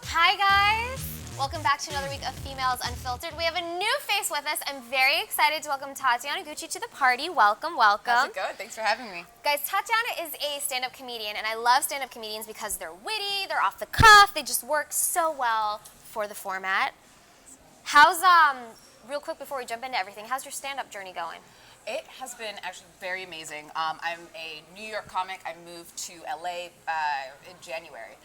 Hi guys! Welcome back to another week of Females Unfiltered. We have a new face with us. I'm very excited to welcome Tatyana Gucci to the party. Welcome, welcome. How's it going? Thanks for having me. Guys, Tatyana is a stand-up comedian, and I love stand-up comedians because they're witty, they're off the cuff, they just work so well for the format. How's, real quick before we jump into everything, how's your stand-up journey going? It has been actually very amazing. I'm a New York comic. I moved to LA in January.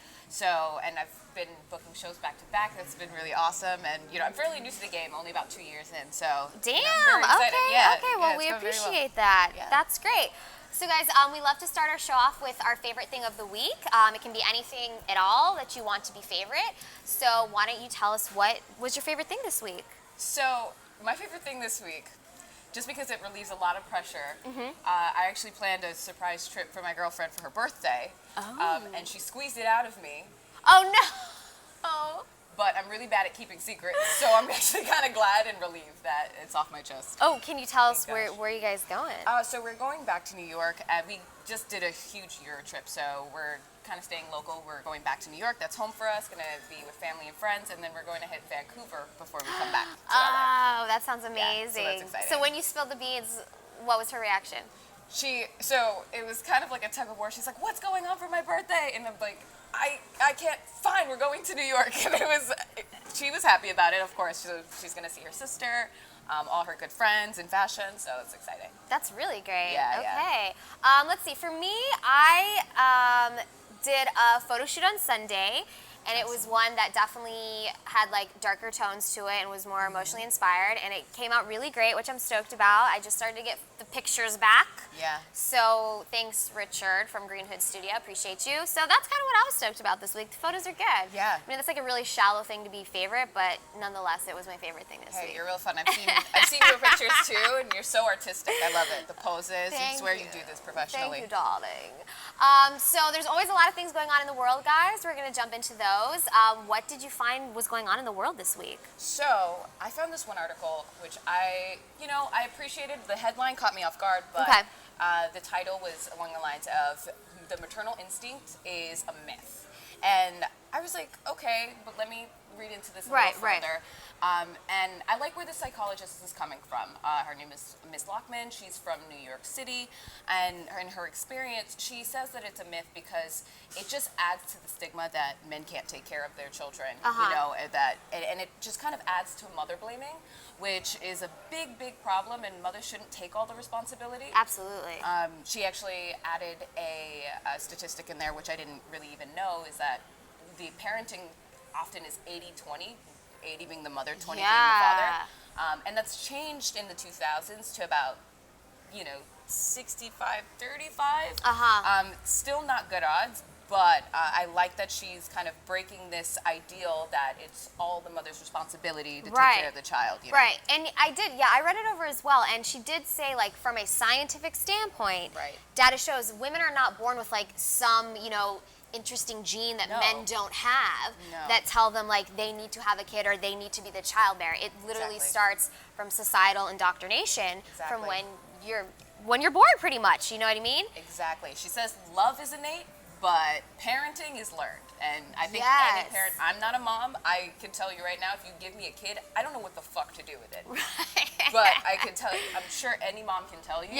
And I've been booking shows back to back. That's been really awesome. And, I'm fairly new to the game, only about 2 years in. So, damn, I'm very excited. Okay, well, we appreciate that. Yeah. That's great. So guys, we love to start our show off with our favorite thing of the week. It can be anything at all that you want to be favorite. So why don't you tell us what was your favorite thing this week? So my favorite thing this week, just because it relieves a lot of pressure, I actually planned a surprise trip for my girlfriend for her birthday. And she squeezed it out of me. Oh no! But I'm really bad at keeping secrets, so I'm actually kind of glad and relieved that it's off my chest. Oh, can you tell us where you guys going? So we're going back to New York, and we just did a huge Euro trip, so we're kind of staying local. We're going back to New York. That's home for us, going to be with family and friends, and then we're going to hit Vancouver before we come back. Oh, that sounds amazing. Yeah, so that's exciting. So when you spilled the beans, what was her reaction? So it was kind of like a tug of war. She's like, "What's going on for my birthday?" And I'm like, I can't, fine, we're going to New York. And she was happy about it, of course. She's going to see her sister, all her good friends in fashion, so it's exciting. That's really great. Yeah, okay. Yeah. Let's see, for me, I did a photo shoot on Sunday, and it was one that definitely had like darker tones to it and was more emotionally inspired, and it came out really great, which I'm stoked about. I just started to get the pictures back. Yeah. So thanks, Richard from Green Hood Studio. Appreciate you. So that's kind of what I was stoked about this week. The photos are good. Yeah. I mean, that's like a really shallow thing to be favorite, but nonetheless, it was my favorite thing this week. Hey, you're real fun. I've seen your pictures too, and you're so artistic. I love it. The poses. I swear you do this professionally. Thank you, darling. So there's always a lot of things going on in the world, guys. We're going to jump into those. What did you find was going on in the world this week? So I found this one article, which I appreciated. The headline caught me off guard, but the title was along the lines of "The maternal instinct is a myth," and I was like, okay, but let me read into this a little further. And I like where the psychologist is coming from. Her name is Miss Lockman. She's from New York City, and in her experience, she says that it's a myth because it just adds to the stigma that men can't take care of their children. And it just kind of adds to mother blaming, which is a big problem, and mothers shouldn't take all the responsibility. Absolutely. She actually added a statistic in there, which I didn't really even know, is that the parenting often is 80-20, 80 being the mother, 20 being the father. And that's changed in the 2000s to about, 65-35. Still not good odds, but I like that she's kind of breaking this ideal that it's all the mother's responsibility to take care of the child. Right, and I read it over as well, and she did say, like, from a scientific standpoint, data shows women are not born with, like, some, interesting gene that men don't have that tell them like they need to have a kid or they need to be the child bearer. It literally starts from societal indoctrination from when you're born, pretty much. You know what I mean? Exactly. She says love is innate, but parenting is learned. And I think any parent, I'm not a mom, I can tell you right now, if you give me a kid, I don't know what the fuck to do with it. But I can tell you, I'm sure any mom can tell you.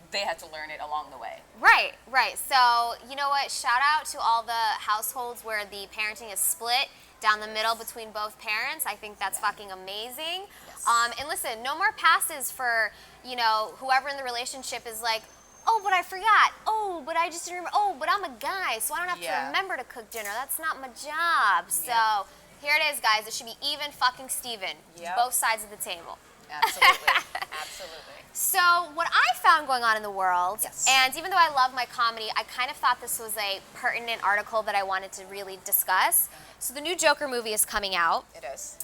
They had to learn it along the way. Right. So, you know what? Shout out to all the households where the parenting is split down the middle between both parents. I think that's fucking amazing. Yes. And listen, no more passes for, whoever in the relationship is like, oh, but I forgot. Oh, but I just didn't remember. Oh, but I'm a guy, so I don't have to remember to cook dinner. That's not my job. So here it is, guys. It should be even fucking Steven. Both sides of the table. Absolutely. Absolutely. So what I found going on in the world, and even though I love my comedy, I kind of thought this was a pertinent article that I wanted to really discuss. So the new Joker movie is coming out. It is.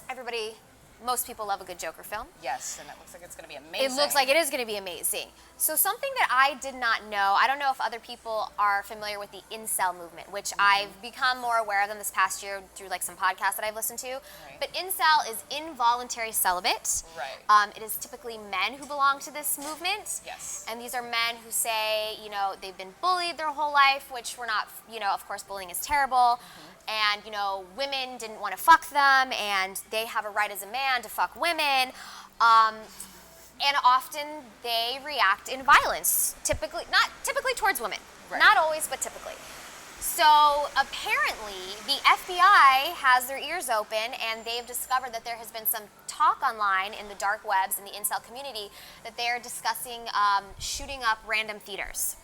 Most people love a good Joker film. Yes, and it looks like it's going to be amazing. It looks like it is going to be amazing. So something that I did not know, I don't know if other people are familiar with the incel movement, which I've become more aware of them this past year through like some podcasts that I've listened to. But incel is involuntary celibate. It is typically men who belong to this movement. Yes. And these are men who say, they've been bullied their whole life, which we're not, of course, bullying is terrible. and, you know, women didn't want to fuck them, and they have a right as a man to fuck women. And often they react in violence, not typically towards women. Right. Not always, but typically. So apparently the FBI has their ears open, and they've discovered that there has been some talk online in the dark webs in the incel community that they are discussing shooting up random theaters.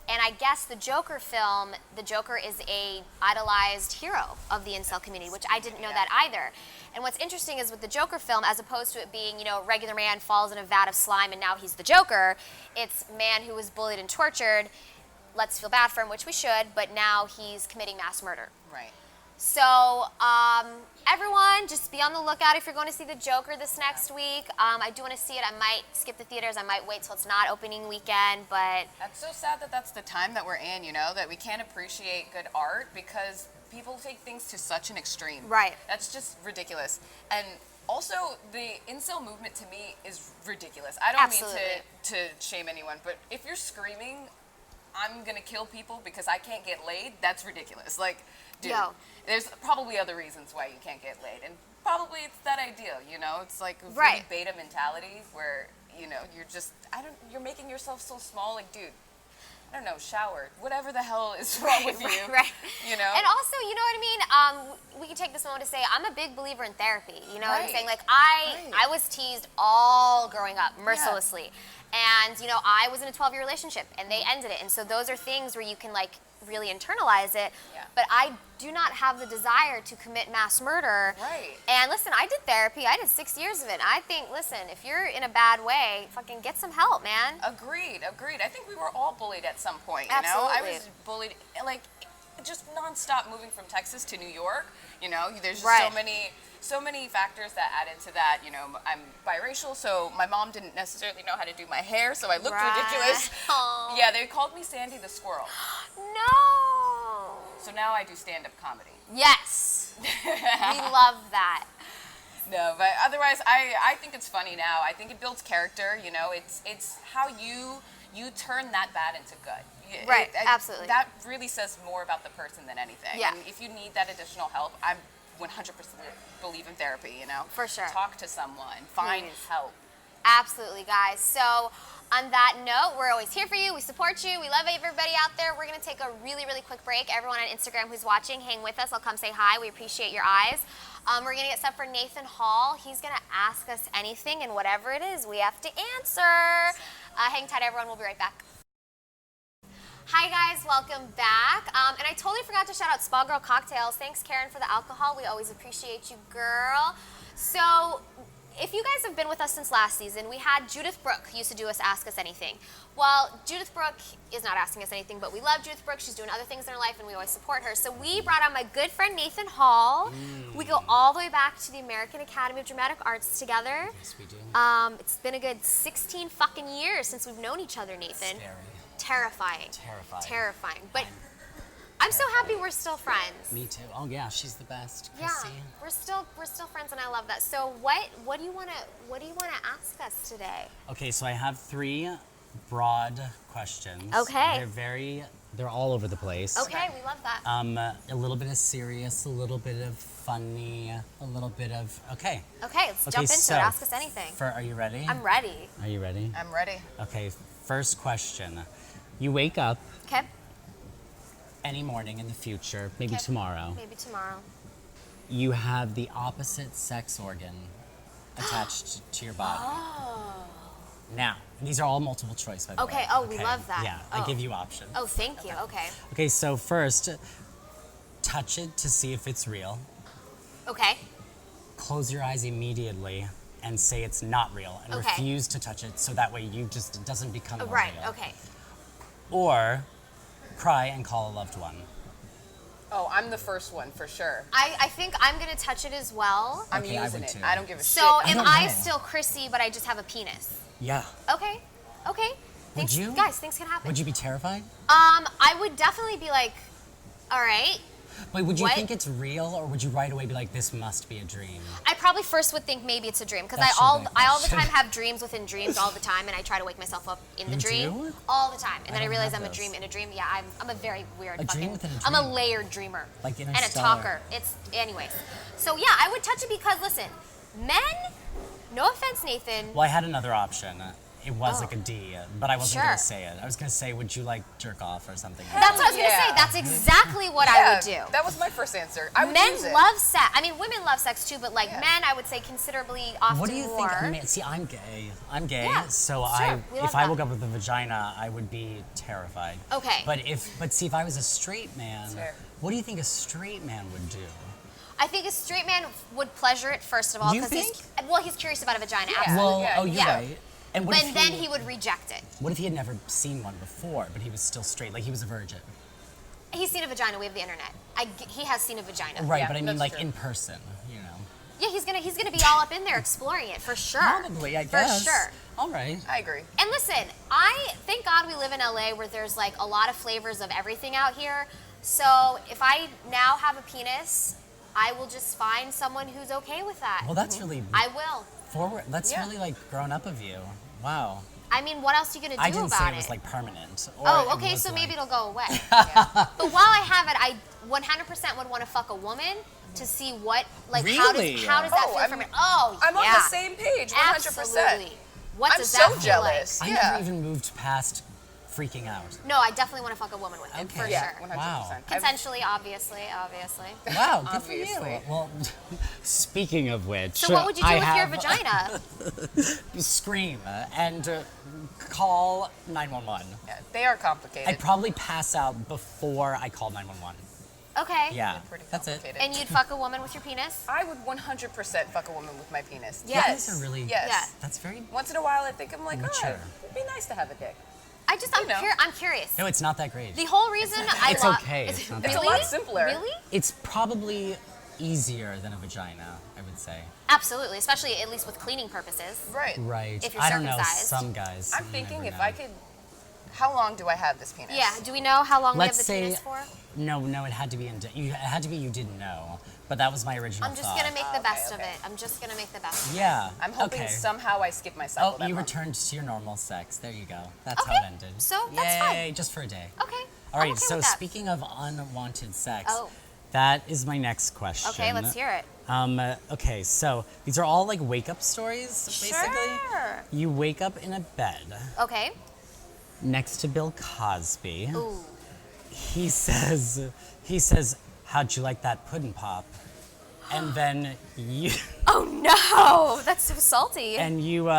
And I guess the Joker film, the Joker is a idolized hero of the incel community, which I didn't know that either. And what's interesting is with the Joker film, as opposed to it being, you know, regular man falls in a vat of slime and now he's the Joker, it's man who was bullied and tortured. Let's feel bad for him, which we should, but now he's committing mass murder. Right. So everyone, just be on the lookout if you're going to see the Joker this next week. I do want to see it. I might skip the theaters. I might wait till it's not opening weekend, but... That's so sad that that's the time that we're in, you know, that we can't appreciate good art because people take things to such an extreme. Right. That's just ridiculous. And also, the incel movement to me is ridiculous. I don't mean to shame anyone, but if you're screaming, I'm gonna kill people because I can't get laid, that's ridiculous. Like, dude, there's probably other reasons why you can't get laid, and probably it's that idea, you know? It's like a really beta mentality where, you know, you're just, you're making yourself so small, like, dude, I don't know, shower, whatever the hell is wrong with you, you know? And also, you know what I mean? We can take this moment to say I'm a big believer in therapy, you know what I'm saying? Like, I was teased all growing up, mercilessly. And, you know, I was in a 12-year relationship, and they ended it. And so those are things where you can, like, really internalize it. But I do not have the desire to commit mass murder. And listen, I did therapy. I did 6 years of it. I think, listen, if you're in a bad way, fucking get some help, man. Agreed. I think we were all bullied at some point, you know? I was bullied, like, just nonstop moving from Texas to New York. You know, there's just so many factors that add into that. You know, I'm biracial, so my mom didn't necessarily know how to do my hair, so I looked ridiculous. Yeah, they called me Sandy the Squirrel. No. So now I do stand-up comedy. Yes. We love that. No, but otherwise, I think it's funny now. I think it builds character. You know, it's how you turn that bad into good. Right. Absolutely. That really says more about the person than anything. Yeah. And if you need that additional help, I'm 100% believe in therapy, you know? For sure. Talk to someone. Find help. Absolutely, guys. So on that note, we're always here for you. We support you. We love everybody out there. We're going to take a really, really quick break. Everyone on Instagram who's watching, hang with us. I'll come say hi. We appreciate your eyes. We're going to get set for Nathan Hall. He's going to ask us anything, and whatever it is, we have to answer. Hang tight, everyone. We'll be right back. Hi guys, welcome back. And I totally forgot to shout out Spa Girl Cocktails. Thanks, Karen, for the alcohol. We always appreciate you, girl. So, if you guys have been with us since last season, we had Judith Brooke used to do us Ask Us Anything. Well, Judith Brooke is not asking us anything, but we love Judith Brooke. She's doing other things in her life, and we always support her. So we brought on my good friend Nathan Hall. We go all the way back to the American Academy of Dramatic Arts together. Yes, we do. It's been a good 16 fucking years since we've known each other, Nathan. Scary. Terrifying. Terrifying. But I'm so happy we're still friends. Me too. Oh yeah, she's the best, Chrissy. Yeah, we're still friends, and I love that. So what do you wanna ask us today? Okay, so I have 3 broad questions. Okay. They're all over the place. Okay, we love that. A little bit of serious, a little bit of funny, a little bit of Okay, let's jump into it. Ask us anything. Are you ready? I'm ready. Are you ready? I'm ready. Okay, first question. You wake up any morning in the future, maybe tomorrow. Maybe tomorrow. You have the opposite sex organ attached to your body. Oh. Now, these are all multiple choice, by the way. Okay, we love that. Yeah, I give you options. Oh, thank you, okay. Okay, so first, touch it to see if it's real. Okay. Close your eyes immediately and say it's not real and refuse to touch it so that way it doesn't become real. Right, okay. Or cry and call a loved one. Oh, I'm the first one for sure. I think I'm gonna touch it as well. I'm using it. I don't give a shit. So am I still Chrissy, but I just have a penis? Yeah. Okay. Would you? Guys, things can happen. Would you be terrified? I would definitely be like, all right. But would you What? think it's real, or would you right away be like, this must be a dream? I probably first would think maybe it's a dream because That I should be all my the question. time have dreams within dreams all the time, and I try to wake myself up in the You dream do? all the time, and then I don't realize have I'm a those. dream in a dream. Yeah, I'm a very weird. A dream fucking, within a I'm a dream. layered dreamer. Like and a Interstellar. talker. It's anyways. So yeah, I would touch it because listen, men. No offense, Nathan. Well, I had another option. It was Oh. like a D, but I wasn't Sure. going to say it. I was going to say, would you like jerk off or something? That's what I was gonna say. Yeah. That's exactly what I would do. That was my first answer. I would Men use it. love sex. I mean, women love sex too, but like Yeah. men, I would say considerably often What do you more. think? I mean, see, I'm gay. I'm gay, Yeah, so sure, we love if I that. woke up with a vagina, I would be terrified. Okay. But see, if I was a straight man, Fair. what do you think a straight man would do? I think a straight man would pleasure it first of all You he's curious about a vagina. Yeah. Absolutely. Well, yeah, oh, you're yeah. right. And what But if then he would reject it. What if he had never seen one before, but he was still straight, like he was a virgin? He's seen a vagina. We have the internet. He has seen a vagina. Right, Yeah, but I mean, that's like true. in person, you know. Yeah, he's gonna be all up in there exploring it for sure. Probably, I guess. For sure. All right. I agree. And listen, I thank God we live in LA where there's like a lot of flavors of everything out here. So if I now have a penis, I will just find someone who's okay with that. Well, that's really I will. forward. That's Yeah. really like grown up of you. Wow. I mean, what else are you gonna do I didn't about say it? it was like permanent. Or Oh, it okay, was, so like- maybe it'll go away. But while I have it, I 100% would want to fuck a woman to see what, like, Really? how does that Oh, feel I'm- for me? Oh, I'm yeah. on the same page, 100%. Absolutely. What I'm does so that feel jealous. I Yeah. never even moved past freaking out. like? No, I definitely want to fuck a woman with him, Okay. for Yeah, sure. 100%. Consensually, obviously. Wow, good for Obviously. you. Well, speaking of which, So what would you do I with your have- vagina? Scream and call 911. Yeah, they are complicated. I'd probably pass out before I call 911. Okay. Yeah, Pretty that's it. complicated. And you'd fuck a woman with your penis? I would 100% fuck a woman with my penis. Yeah. You Yes. guys are really. Yes. Yeah. That's very. Once in a while, I think I'm like, Mature. oh, it'd be nice to have a dick. I'm know. I'm curious. No, it's not that great. The whole reason I It's love okay, it's not that really? It's a lot simpler. Really? It's probably easier than a vagina, I would say. Absolutely, especially at least with cleaning purposes. Right. Right. If you're I don't know. circumcised. Some guys. I'm you thinking never if know. I could, how long do I have this penis? Yeah. Do we know how long Let's we have the say. penis for? No, it had to be it had to be you didn't know, but that was my original I'm just thought. gonna make the Okay, best of okay. it. I'm just gonna make the best of it. Yeah. I'm hoping okay. somehow I skip my cycle. Oh, that you month. returned to your normal sex. There you go. That's Okay, how it ended. so that's Yay, fine. just for a day. Okay. All right, I'm okay so with that. speaking of unwanted sex, Oh. that is my next question. Okay, let's hear it. Okay, so these are all like wake up stories, basically. Sure. You wake up in a bed Okay. next to Bill Cosby. Ooh. He says, how'd you like that pudding pop? And then you, Oh no, that's so salty. and you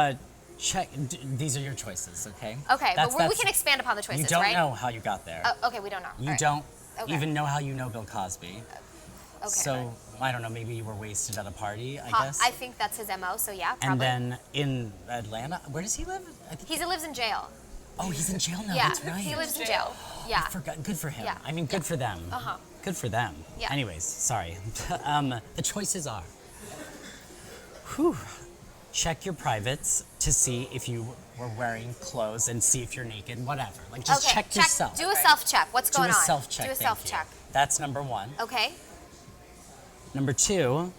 check, these are your choices, okay? Okay, That's- but we that's- can expand upon the choices, You don't right? know how you got there. Oh, okay, we don't know. You All right. don't Okay. even know how you know Bill Cosby. Okay. So, I don't know, maybe you were wasted at a party, I Uh, guess. I think that's his MO, so yeah, probably. And then in Atlanta, where does he live? I think, He lives in jail. oh, he's in jail now, Yeah, that's right. he lives in jail. Yeah. I forgot. Good for him. Yeah. I mean, good for them. Uh-huh. Good for them. Yeah. Anyways, sorry. The choices are, check your privates to see if you were wearing clothes and see if you're naked, whatever. Like, just Okay, check yourself. Do a self-check. What's Do going a on? self-check. Do a thank you. self-check. That's number one. Okay. Number two,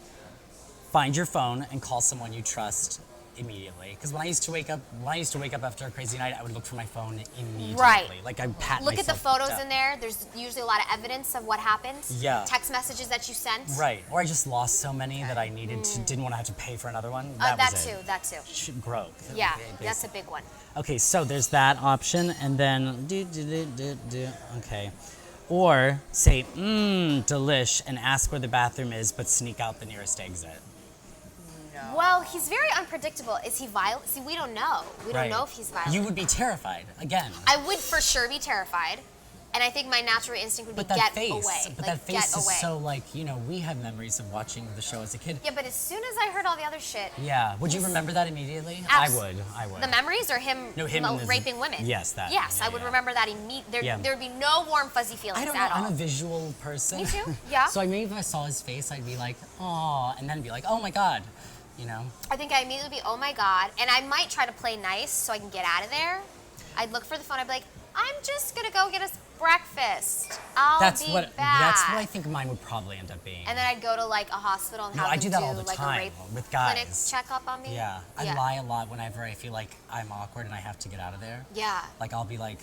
find your phone and call someone you trust immediately. Because when I used to wake up after a crazy night, I would look for my phone immediately. Right. Like I pat Look at the myself photos down. in there. There's usually a lot of evidence of what happened. Yeah. Text messages that you sent. Right. Or I just lost so many that I didn't want to have to pay for another one. That was too. it. That too. Broke. Yeah, Basically. that's a big one. Okay, so there's that option, and then okay. Or say, delish, and ask where the bathroom is, but sneak out the nearest exit. Well, he's very unpredictable. Is he violent? See, we don't know. We don't Right. know if he's violent. You would be terrified, again. I would for sure be terrified. And I think my natural instinct would But be that get face, away. but like, that face get is away. so like, we have memories of watching the show as a kid. Yeah, but as soon as I heard all the other shit, Yeah, would you remember that immediately? Abs- I would. the memories or him, No, him and his- raping women. Yes, that. Yes, Yeah, I would yeah. remember that immediately. Yeah. There'd be no warm, fuzzy feelings I don't know, at I'm all. a visual person. Me too, yeah. So maybe if I saw his face, I'd be like, oh, and then be like, oh my God, I think I immediately be, oh my God, and I might try to play nice so I can get out of there. I'd look for the phone. I'd be like, I'm just gonna go get a breakfast. I'll That's be what back. that's what I think mine would probably end up being. And then I'd go to like a hospital and No, have I them do that all the like time a rape with clinic guys. checkup on me. Yeah, I lie a lot whenever I feel like I'm awkward and I have to get out of there. Yeah. Like I'll be like,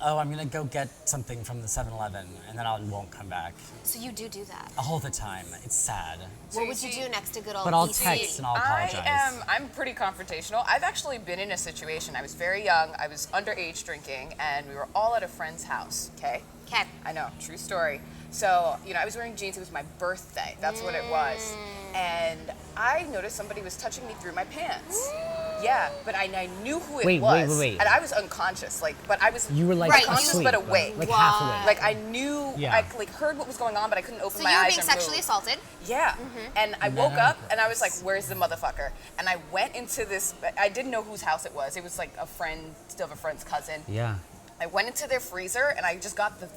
oh, I'm gonna go get something from the 7-Eleven, and then I won't come back. So you do that. All the time. It's sad. What would you do next to good old But I'll PC? text and I'll apologize. I'm pretty confrontational. I've actually been in a situation. I was very young. I was underage drinking, and we were all at a friend's house. Okay. Okay. I know, true story. So, I was wearing jeans. It was my birthday. That's what it was. And I noticed somebody was touching me through my pants. Yeah, but I knew who it was. Wait. And I was unconscious. But I was You were like unconscious asleep, but awake. like half awake. Like I knew, Yeah. I heard what was going on, but I couldn't open So my you were eyes being and sexually move. assaulted? Yeah. And I woke No. up and I was like, where's the motherfucker? And I went into this, I didn't know whose house it was. It was like a friend, still a friend's cousin. Yeah. I went into their freezer and I just got the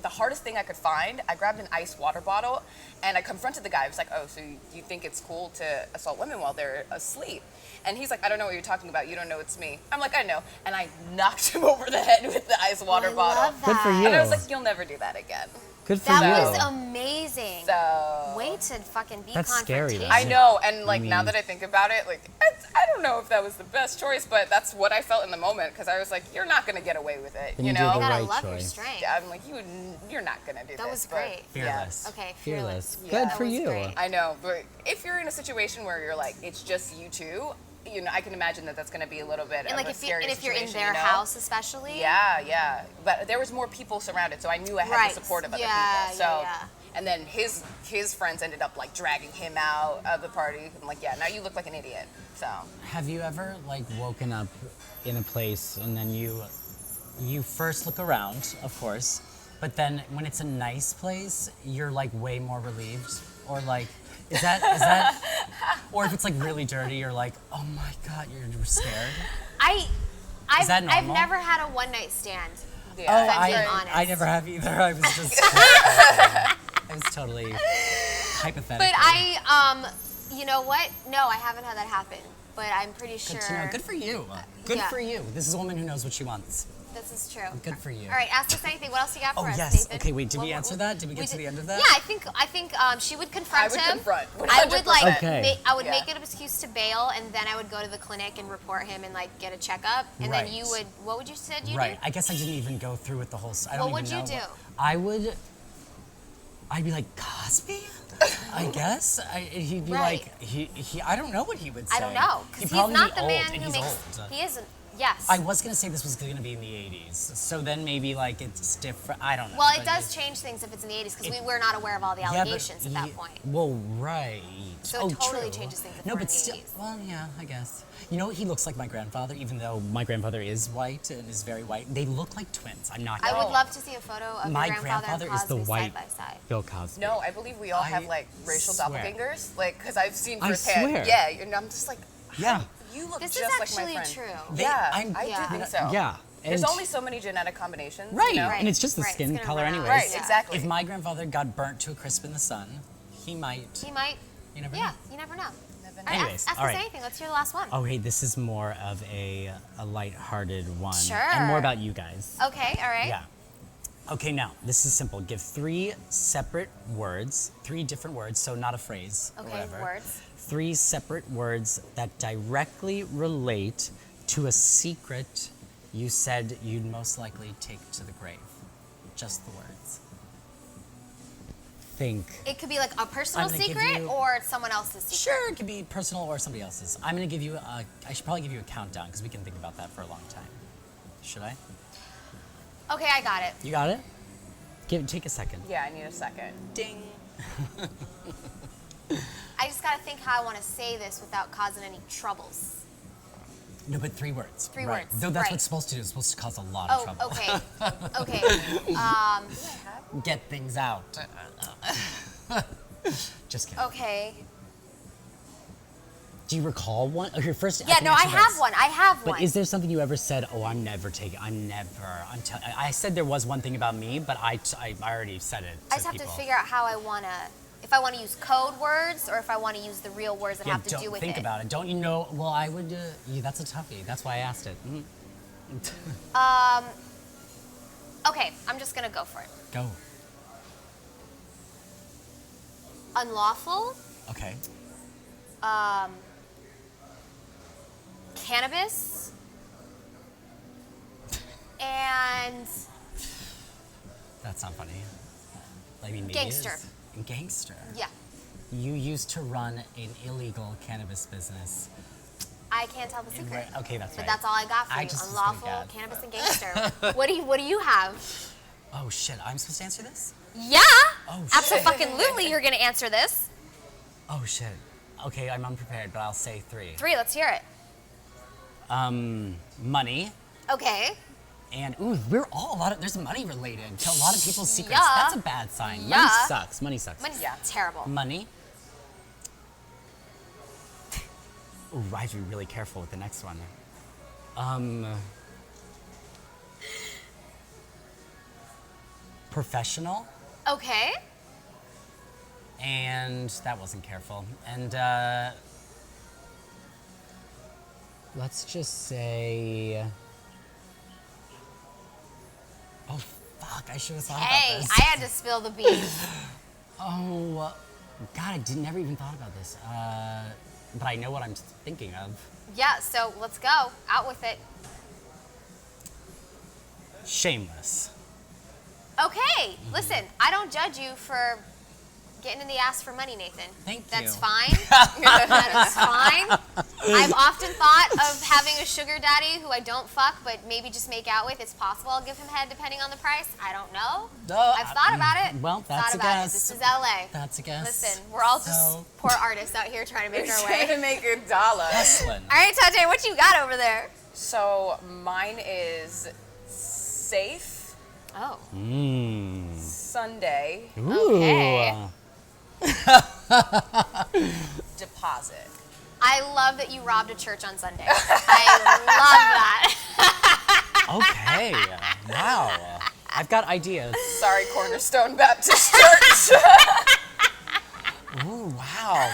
hardest thing I could find. I grabbed an ice water bottle and I confronted the guy. I was like, oh, so you think it's cool to assault women while they're asleep? And he's like, I don't know what you're talking about. You don't know it's me. I'm like, I know. And I knocked him over the head with the ice water I bottle. love that. Good for you. And I was like, you'll never do that again. Good for That you. was amazing. So Way to fucking be That's scary, though. confrontational. I know, and I now mean- that I think about it, I don't know if that was the best choice, but that's what I felt in the moment because I was like, you're not gonna get away with it, Then you you did know? the You gotta right love your choice. strength. Yeah, I'm like, you're not gonna do That this. was but, great. Fearless. Okay, Fearless. fearless. Yeah. Good That for was you. great. I know, but if you're in a situation where you're like, it's just you two, I can imagine that's gonna be a little bit And of like a if scary you're in situation, their house especially. Yeah. But there was more people surrounded, so I knew I had Right. the support of other Yeah, people. So, yeah. and then his friends ended up like dragging him out of the party. I'm like, yeah, now you look like an idiot. So. Have you ever like woken up in a place and then you first look around, of course, but then when it's a nice place, you're like way more relieved, or like is that or if it's like really dirty, you're like, oh my god, you're scared. I've that I've normal? never had a one night stand. Yeah. Oh, If I'm being I honest. never have either. I was just I was totally hypothetical. But you know what? No, I haven't had that happen. But I'm pretty sure. Good to know. Good for you. Good Yeah. for you. This is a woman who knows what she wants. This is true. Good for you. All right, ask us anything. What else you got for Oh us, yes. Nathan? Okay, wait. Did we What- answer that? Did we get to the end of that? Yeah, I think she would confront I would him. confront, I would like 100%. Okay. I would Yeah. make it an excuse to bail, and then I would go to the clinic and report him and like get a checkup, and then you Right. would. What would you said you Right. do? I guess I didn't even go through with the whole. I don't What even would you know. do? I'd be like, Cosby? I guess. He'd be Right. like, he. I don't know what he would say. I don't know He'd because he's probably not be the man old, and who he's makes. old. He isn't. Yes. I was gonna say this was gonna be in the 80s, so then maybe like it's different. I don't know. well, it but does change things if it's in the 80s because we It- were not aware of all the Yeah, but allegations at that ye- point. Well, right. So oh, it totally true. changes things if No, we're in but the still, 80s. well, yeah, I guess. You know, he looks like my grandfather, even though my grandfather is white and is very white. They look like twins. I'm not. I kidding. would love to see a photo of My your grandfather grandfather and is the Cosby white side by side. Bill Cosby. No, I believe we all have I like racial swear. doppelgangers, like because I've seen I firsthand. swear. Yeah, and I'm just like, Yeah. you look This is just like my actually friend. true. They- Yeah, I'm- I Yeah. do think so. Yeah. There's and- only so many genetic combinations. Right, You know? Right. and it's just the Right, it's skin gonna color, run out. anyways. Right, Yeah. exactly. If my grandfather got burnt to a crisp in the sun, he might. He might. You never Yeah, know. you never know. Never All know. right, Anyways, ask all us right. anything. Let's hear the last one. Oh, hey, this is more of a lighthearted one. Sure. And more about you guys. Okay, all right. Yeah. Okay, now, this is simple. Give three separate words, three different words, so not a phrase or Okay, whatever. words. Three separate words that directly relate to a secret you said you'd most likely take to the grave. Just the words. Think. It could be like a personal I'm gonna give secret you- or it's someone else's secret. Sure, it could be personal or somebody else's. I'm gonna give you I should probably give you a countdown because we can think about that for a long time. Should I? Okay, I got it. You got it? Take a second. Yeah, I need a second. Ding. I just gotta think how I want to say this without causing any troubles. No, but three words. Three right. words, Though that's right. what's supposed to do. It's supposed to cause a lot of Oh, trouble. okay. Okay. Get things out. Just kidding. Okay. Do you recall one? Oh, your first. Yeah, can no, I answer have this. one. I have But one. is there something you ever said? Oh, I'm never. I said there was one thing about me, but I already said it. I just have to figure out how I want to, if I want to use code words or if I want to use the real words that Yeah, have to don't do with think it. about it. Don't you know? Well, I would. Yeah, that's a toughie. That's why I asked it. Okay, I'm just gonna go for it. Go. Unlawful. Okay. Cannabis. And That's not funny. I mean, maybe Gangster. It is. Gangster. yeah, You used to run an illegal cannabis business. I can't tell the secret. Okay, that's But right. that's all I got for I you. just was Unlawful, gonna get- cannabis, and gangster. What do you have? Oh shit! I'm supposed to answer this? Yeah. Oh shit! Absolutely, you're gonna answer this. Oh shit! Okay, I'm unprepared, but I'll say 3. 3. Let's hear it. Money. Okay. And there's money related to a lot of people's secrets. Yeah. That's a bad sign. Money Yeah. sucks. Money sucks. Money's Yeah. terrible. Money. Ooh, I have to be really careful with the next one. Professional, Okay. and that wasn't careful. And let's just say. Oh fuck! I should have thought Hey, about this. I had to spill the beans. Oh, God, I never even thought about this. But I know what I'm thinking of. Yeah, so let's go. Out with it. Shameless. Okay, listen, I don't judge you for getting in the ass for money, Nathan. Thank That's you. fine. That is fine. I've often thought of having a sugar daddy who I don't fuck, but maybe just make out with. It's possible I'll give him head depending on the price. I don't know. I've thought about it. Well, that's thought a about guess. This is LA. That's a guess. Listen, we're all just So- poor artists out here trying to make our Trying way. to make $1. Hustling. All right, Tatyana, what you got over there? So mine is safe Oh. Sunday Ooh. Okay. deposit. I love that you robbed a church on Sunday. I love that. Okay. Wow. I've got ideas. Sorry, Cornerstone Baptist Church. Ooh, wow.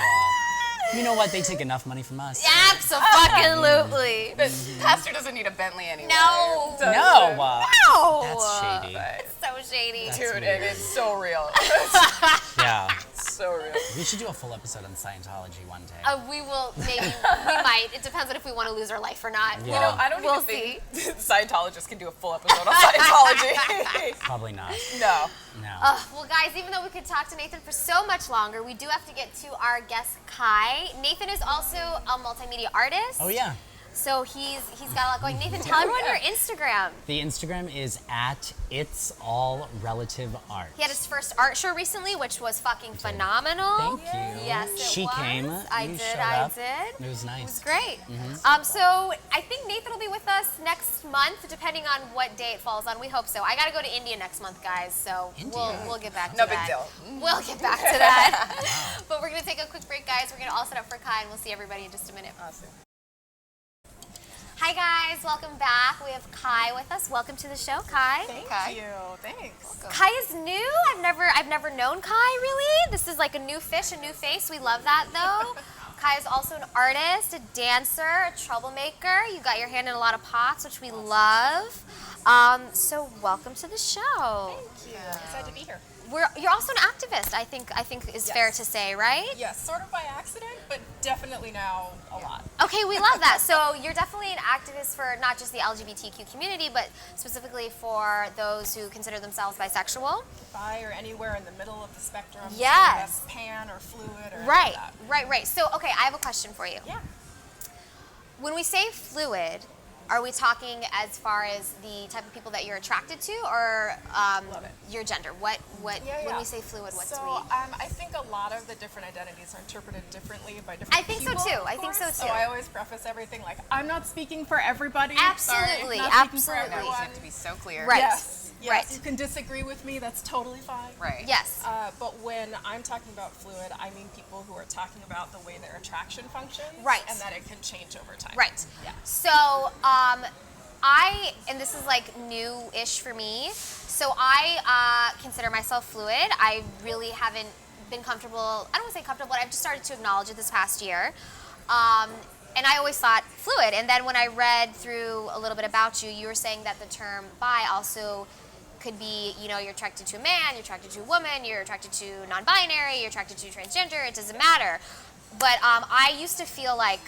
You know what? They take enough money from us. Absolutely. The pastor doesn't need a Bentley anyway. No. Does No. it? No. That's shady. It's so shady. That's Dude, weird. and it's so real. Yeah. So real. We should do a full episode on Scientology one day. We will, maybe, we might. It depends on if we want to lose our life or not. Yeah. You know, I don't We'll even think Scientologists can do a full episode on Scientology. Probably not. No. No. Well, guys, even though we could talk to Nathan for so much longer, we do have to get to our guest, Kai. Nathan is also a multimedia artist. Oh, yeah. So he's got a lot going. Nathan, tell everyone your Instagram. The Instagram is at It's All Relative Art. He had his first art show recently, which was fucking phenomenal. Thank you. Yes, it She was. came. I You did. showed I up. did. It was nice. It was great. Mm-hmm. So I think Nathan will be with us next month, depending on what day it falls on. We hope so. I got to go to India next month, guys. So India? we'll get back to No that. big deal. We'll get back to that. But we're gonna take a quick break, guys. We're gonna all set up for Kai, and we'll see everybody in just a minute. Awesome. Hi, guys. Welcome back. We have Kai with us. Welcome to the show, Kai. Thank you. Thanks. Kai is new. I've never known Kai really. This is like a new fish, a new face. We love that though. Kai is also an artist, a dancer, a troublemaker. You got your hand in a lot of pots, which we love. So welcome to the show. Thank you. Excited to be here. You're also an activist. I think is fair to say, right? Yes, sort of by accident, but definitely now a lot. Okay, we love that. So you're definitely an activist for not just the LGBTQ community, but specifically for those who consider themselves bisexual. Bi or anywhere in the middle of the spectrum. so Yes. that's pan or fluid or Right, any of that. right. So, okay, I have a question for you. Yeah. When we say fluid, are we talking as far as the type of people that you're attracted to, or Love it. your gender? What? Yeah, When yeah. we say fluid, what's so, we? I think a lot of the different identities are interpreted differently by different I think so people, too. of I think so course. too. So I always preface everything like, I'm not speaking for everybody. Absolutely, Sorry, not speaking for absolutely. everyone. You have to be so clear. Right. Yes. Yes. Right. You can disagree with me. That's totally fine. Right. Yes. But when I'm talking about fluid, I mean people who are talking about the way their attraction functions. Right. And that it can change over time. Right. Yeah. So, and this is like new-ish for me. So I consider myself fluid. I really haven't been comfortable. I don't want to say comfortable, but I've just started to acknowledge it this past year. And I always thought fluid. And then when I read through a little bit about you, you were saying that the term bi also could be, you know, you're attracted to a man, you're attracted to a woman, you're attracted to non-binary, you're attracted to transgender, it doesn't matter. But I used to feel like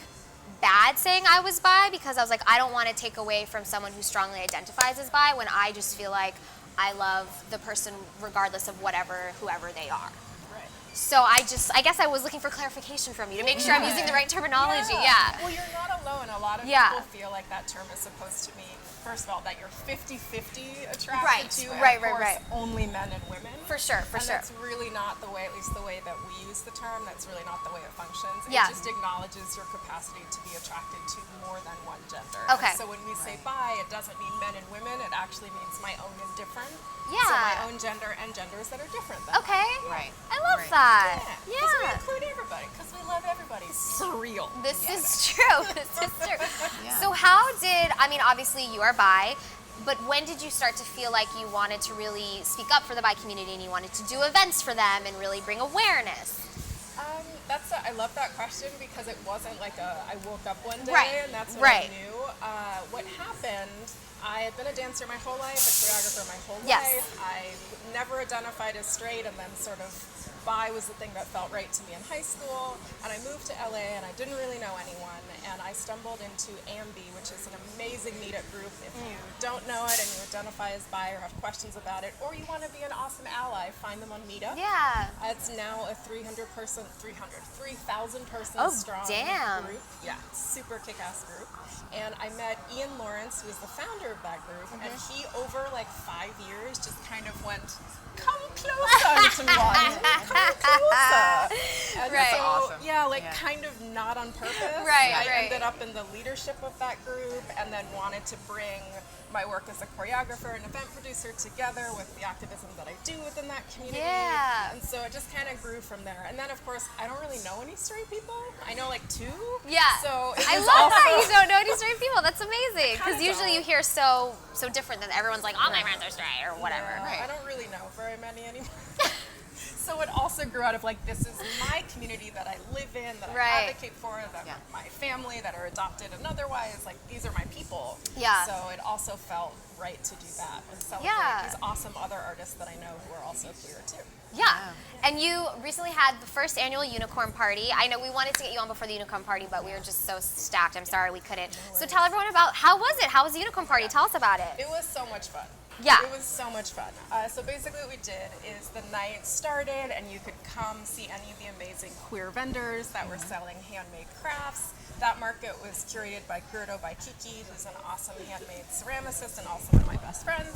bad saying I was bi because I was like, I don't want to take away from someone who strongly identifies as bi when I just feel like I love the person regardless of whoever they are. Right. So I guess I was looking for clarification from you to make sure I'm using the right terminology. Yeah. Well, you're not alone. A lot of Yeah. people feel like that term is supposed to mean, first of all, that you're 50-50 attracted Right. to, Right, and right, of course, right. only men and women. For sure, for and sure. that's really not the way, at least the way that we use the term, that's really not the way it functions. Yeah. It just acknowledges your capacity to be attracted to more than one gender. Okay. And so when we say bi, it doesn't mean men and women, it actually means my own and different. Yeah. So my own gender and genders that are different than Okay. Right. I love Right. that. Because we include everybody, because we love everybody. For real. This is true. This is true. So how did, I mean, obviously you are bi, but when did you start to feel like you wanted to really speak up for the bi community and you wanted to do events for them and really bring awareness? I love that question because it wasn't like I woke up one day Right, and that's what right. I knew. What happened, I had been a dancer my whole life, a choreographer my whole Yes. life. I never identified as straight, and then sort of bi was the thing that felt right to me in high school. And I moved to LA and I didn't really know anyone, and I stumbled into AMBI, which is an amazing meetup group. If you don't know it and you identify as bi or have questions about it, or you want to be an awesome ally, find them on Meetup. Yeah. It's now a 3,000 person Oh, strong damn. group. Yeah, super kick-ass group. And I met Ian Lawrence, who is the founder of that group, and he, over like 5 years, just kind of went, come closer to me, come closer. And Right. so, Awesome. yeah, like Yeah. kind of not on purpose. Right, I right. ended up in the leadership of that group and then wanted to bring my work as a choreographer and event producer together with the activism that I do within that community. Yeah. And so it just kind of grew from there. And then, of course, I don't really know any straight people. I know like 2. Yeah. So it I was love also, that you don't know any straight people. That's amazing. Because kinda usually you don't. hear so different that everyone's like, all my friends are straight or whatever. Yeah, Right. I don't really know very many anymore. So it also grew out of like, this is my community that I live in, that Right. I advocate for, that my family that are adopted and otherwise, like these are my people. Yeah. So it also felt right to do that and celebrate Yeah. these awesome other artists that I know who are also queer too. Yeah. And you recently had the first annual Unicorn Party. I know we wanted to get you on before the Unicorn Party, but we were just so stacked. I'm sorry we couldn't. So tell everyone about, how was it? How was the Unicorn Party? Tell us about it. It was so much fun. Yeah. It was so much fun. So basically what we did is the night started and you could come see any of the amazing queer vendors that were selling handmade crafts. That market was curated by Curdo by Kiki, who's an awesome handmade ceramicist and also one of my best friends.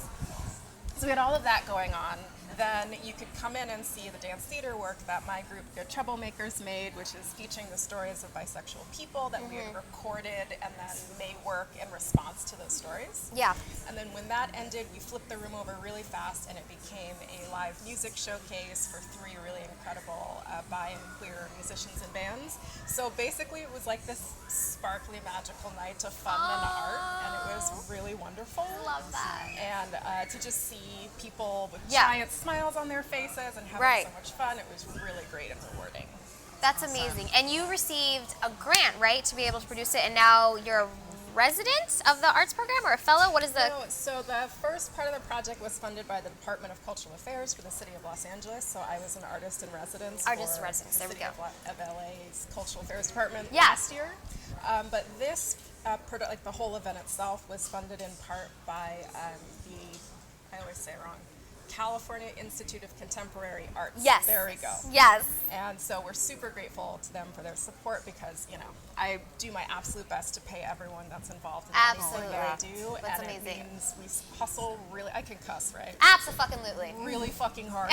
So we had all of that going on. Then you could come in and see the dance theater work that my group, the Troublemakers, made, which is featuring the stories of bisexual people that we had recorded and then made work in response to those stories. Yeah. And then when that ended, we flipped the room over really fast and it became a live music showcase for 3 really incredible bi and queer musicians and bands. So basically it was like this sparkly, magical night of fun and art, and it was really wonderful. Love that. And to just see people with Yeah. giant smiles on their faces and having Right. so much fun, it was really great and rewarding. That's amazing. And you received a grant, right, to be able to produce it, and now you're a resident of the arts program or a fellow? What is the... So the first part of the project was funded by the Department of Cultural Affairs for the City of Los Angeles. So I was an artist in residence Artist in for residence, the there we City go. of LA's Cultural Affairs Department Yeah. last year. But this, like the whole event itself, was funded in part by I always say it wrong, California Institute of Contemporary Arts. Yes. There we go. Yes. And so we're super grateful to them for their support because, you know, I do my absolute best to pay everyone that's involved in anything that I do. That's and amazing. It means we hustle really, I can cuss, right? Abso-fucking-lutely. Really fucking hard.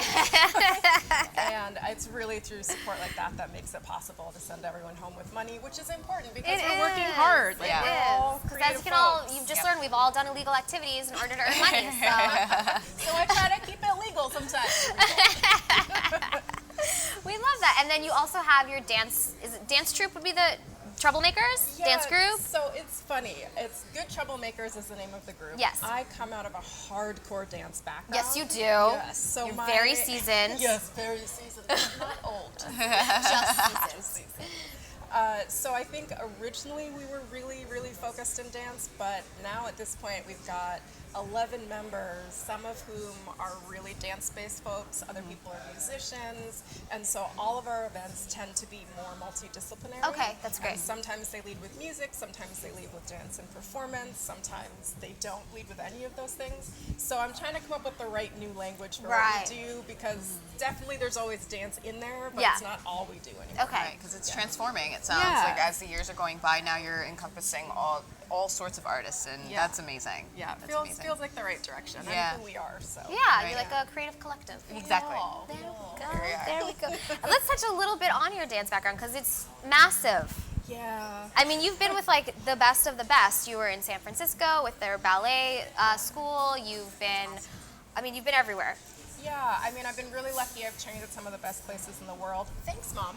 And it's really through support like that that makes it possible to send everyone home with money, which is important because It we're working is. hard. Like, Yeah. we're all Because creative as you can all, folks. you've just learned, we've all done illegal activities in order to earn money. So So I try to keep it legal sometimes. we love that. And then you also have your dance, is it dance troupe would be the Troublemakers? Dance group? So it's funny. It's Good Troublemakers is the name of the group. Yes. I come out of a hardcore dance background. Yes, you do. Yes. So You're very seasoned. Yes, very seasoned. Not old. Just seasons. So I think originally we were really, really focused in dance, but now at this point we've got 11 members, some of whom are really dance-based folks, other people are musicians, and so all of our events tend to be more multidisciplinary. Okay, that's great. And sometimes they lead with music, sometimes they lead with dance and performance, sometimes they don't lead with any of those things. So I'm trying to come up with the right new language for what we do, because definitely there's always dance in there, but it's not all we do anymore. Okay. Because it's transforming, it sounds like as the years are going by, now you're encompassing all sorts of artists, and that's amazing. Yeah, that's feels like the right direction. Yeah. And who we are, so. Yeah, you're like a creative collective. Exactly. There we go. There we go. Let's touch a little bit on your dance background, because it's massive. Yeah. I mean, you've been with like the best of the best. You were in San Francisco with their ballet school. You've been everywhere. Yeah, I mean, I've been really lucky. I've trained at some of the best places in the world. Thanks, Mom.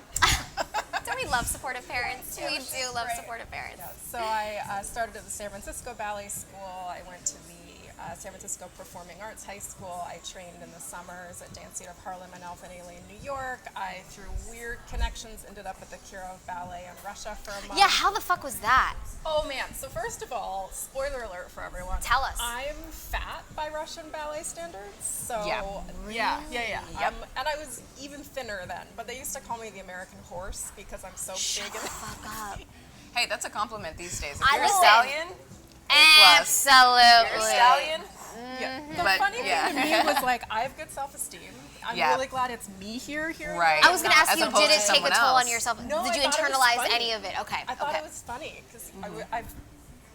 Don't we love supportive parents? We do love supportive parents. Yeah, so I started at the San Francisco Ballet School. I went to the San Francisco Performing Arts High School. I trained in the summers at Dance Theater of Harlem and Alvin Ailey in New York. I, through weird connections, ended up at the Kirov Ballet in Russia for a month. Yeah, how the fuck was that? Oh man, so first of all, spoiler alert for everyone. Tell us. I'm fat by Russian ballet standards, so yeah. Yep. And I was even thinner then, but they used to call me the American horse because I'm so big and Fuck up. Hey, that's a compliment these days. If I you're a listen. stallion, Absolutely. you're a stallion. Yeah. The But, funny thing to me was like, I have good self-esteem. I'm really glad it's me here. Right. I was going to ask As you, opposed did to it take a someone toll on else. yourself? No, Did you I thought it was internalize funny. any of it? Okay. I thought it was funny because I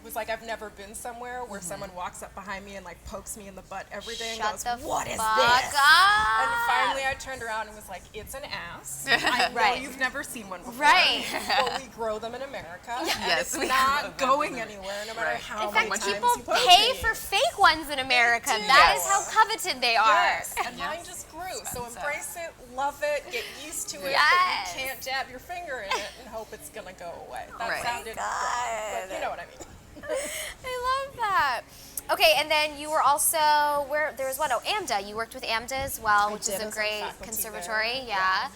was like, I've never been somewhere where someone walks up behind me and like pokes me in the butt every day and Shut goes, the "What is fuck this?" up. And finally I turned around and was like, "It's an ass. I know Right. you've never seen one before. Right. But we grow them in America, and Yes, it's we not going anywhere no matter how In many fact, times people you poke pay me." for fake ones in America. do. That is how coveted they are. Yes, and mine just grew. So embrace it, love it, get used to it. Yes. But you can't jab your finger in it and hope it's gonna go away. That Right. sounded wrong, but you know what I mean. I love that. Okay, and then you were also AMDA. You worked with AMDA as well, which is did a as a great faculty conservatory. there. Yeah.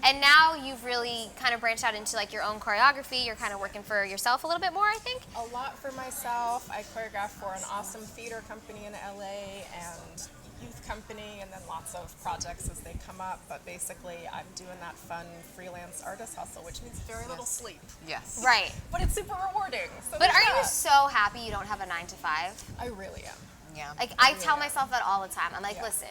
And now you've really kind of branched out into like your own choreography. You're kind of working for yourself a little bit more, I think. A lot for myself. I choreograph for an awesome theater company in LA and youth company, and then lots of projects as they come up. But basically, I'm doing that fun freelance artist hustle, which means very little sleep. Yes. Right. But it's super rewarding. So But there's aren't you that. so happy you don't have a 9 to 5? I really am. Yeah. Like I tell myself that all the time. I'm like, listen,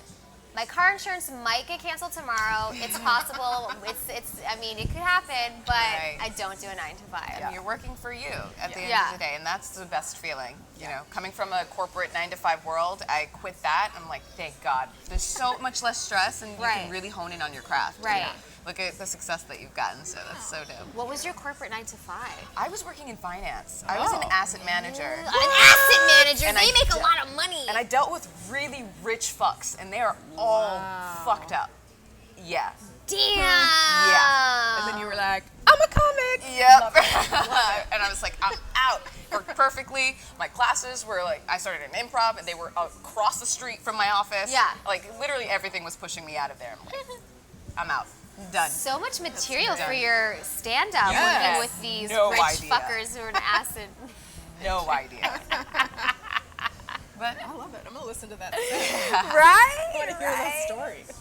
my car insurance might get canceled tomorrow. It's possible. I mean, it could happen, but I don't do a 9 to 5. And you're working for you at the end Yeah. of the day, and that's the best feeling. You know, coming from a corporate 9 to 5 world, I quit that. I'm like, thank God. There's so much less stress, and you can really hone in on your craft. Right. You know? Look at the success that you've gotten. So that's so dope. What was your corporate 9 to 5? I was working in finance. I was an asset manager. An asset manager. And They I make a d- lot of money. And I dealt with really rich fucks, and they are all fucked up. Yeah. Damn. Yeah. And then you were like, I'm a comic. Yep. And I was like, I'm out. Worked perfectly. My classes were like, I started an improv, and they were across the street from my office. Yeah. Like literally everything was pushing me out of there. I'm like, I'm out. Done. So much material for done. your stand-up Yes. working with these No rich idea. fuckers who are an acid. No idea. But I love it. I'm gonna listen to that. Right? I want to hear those stories.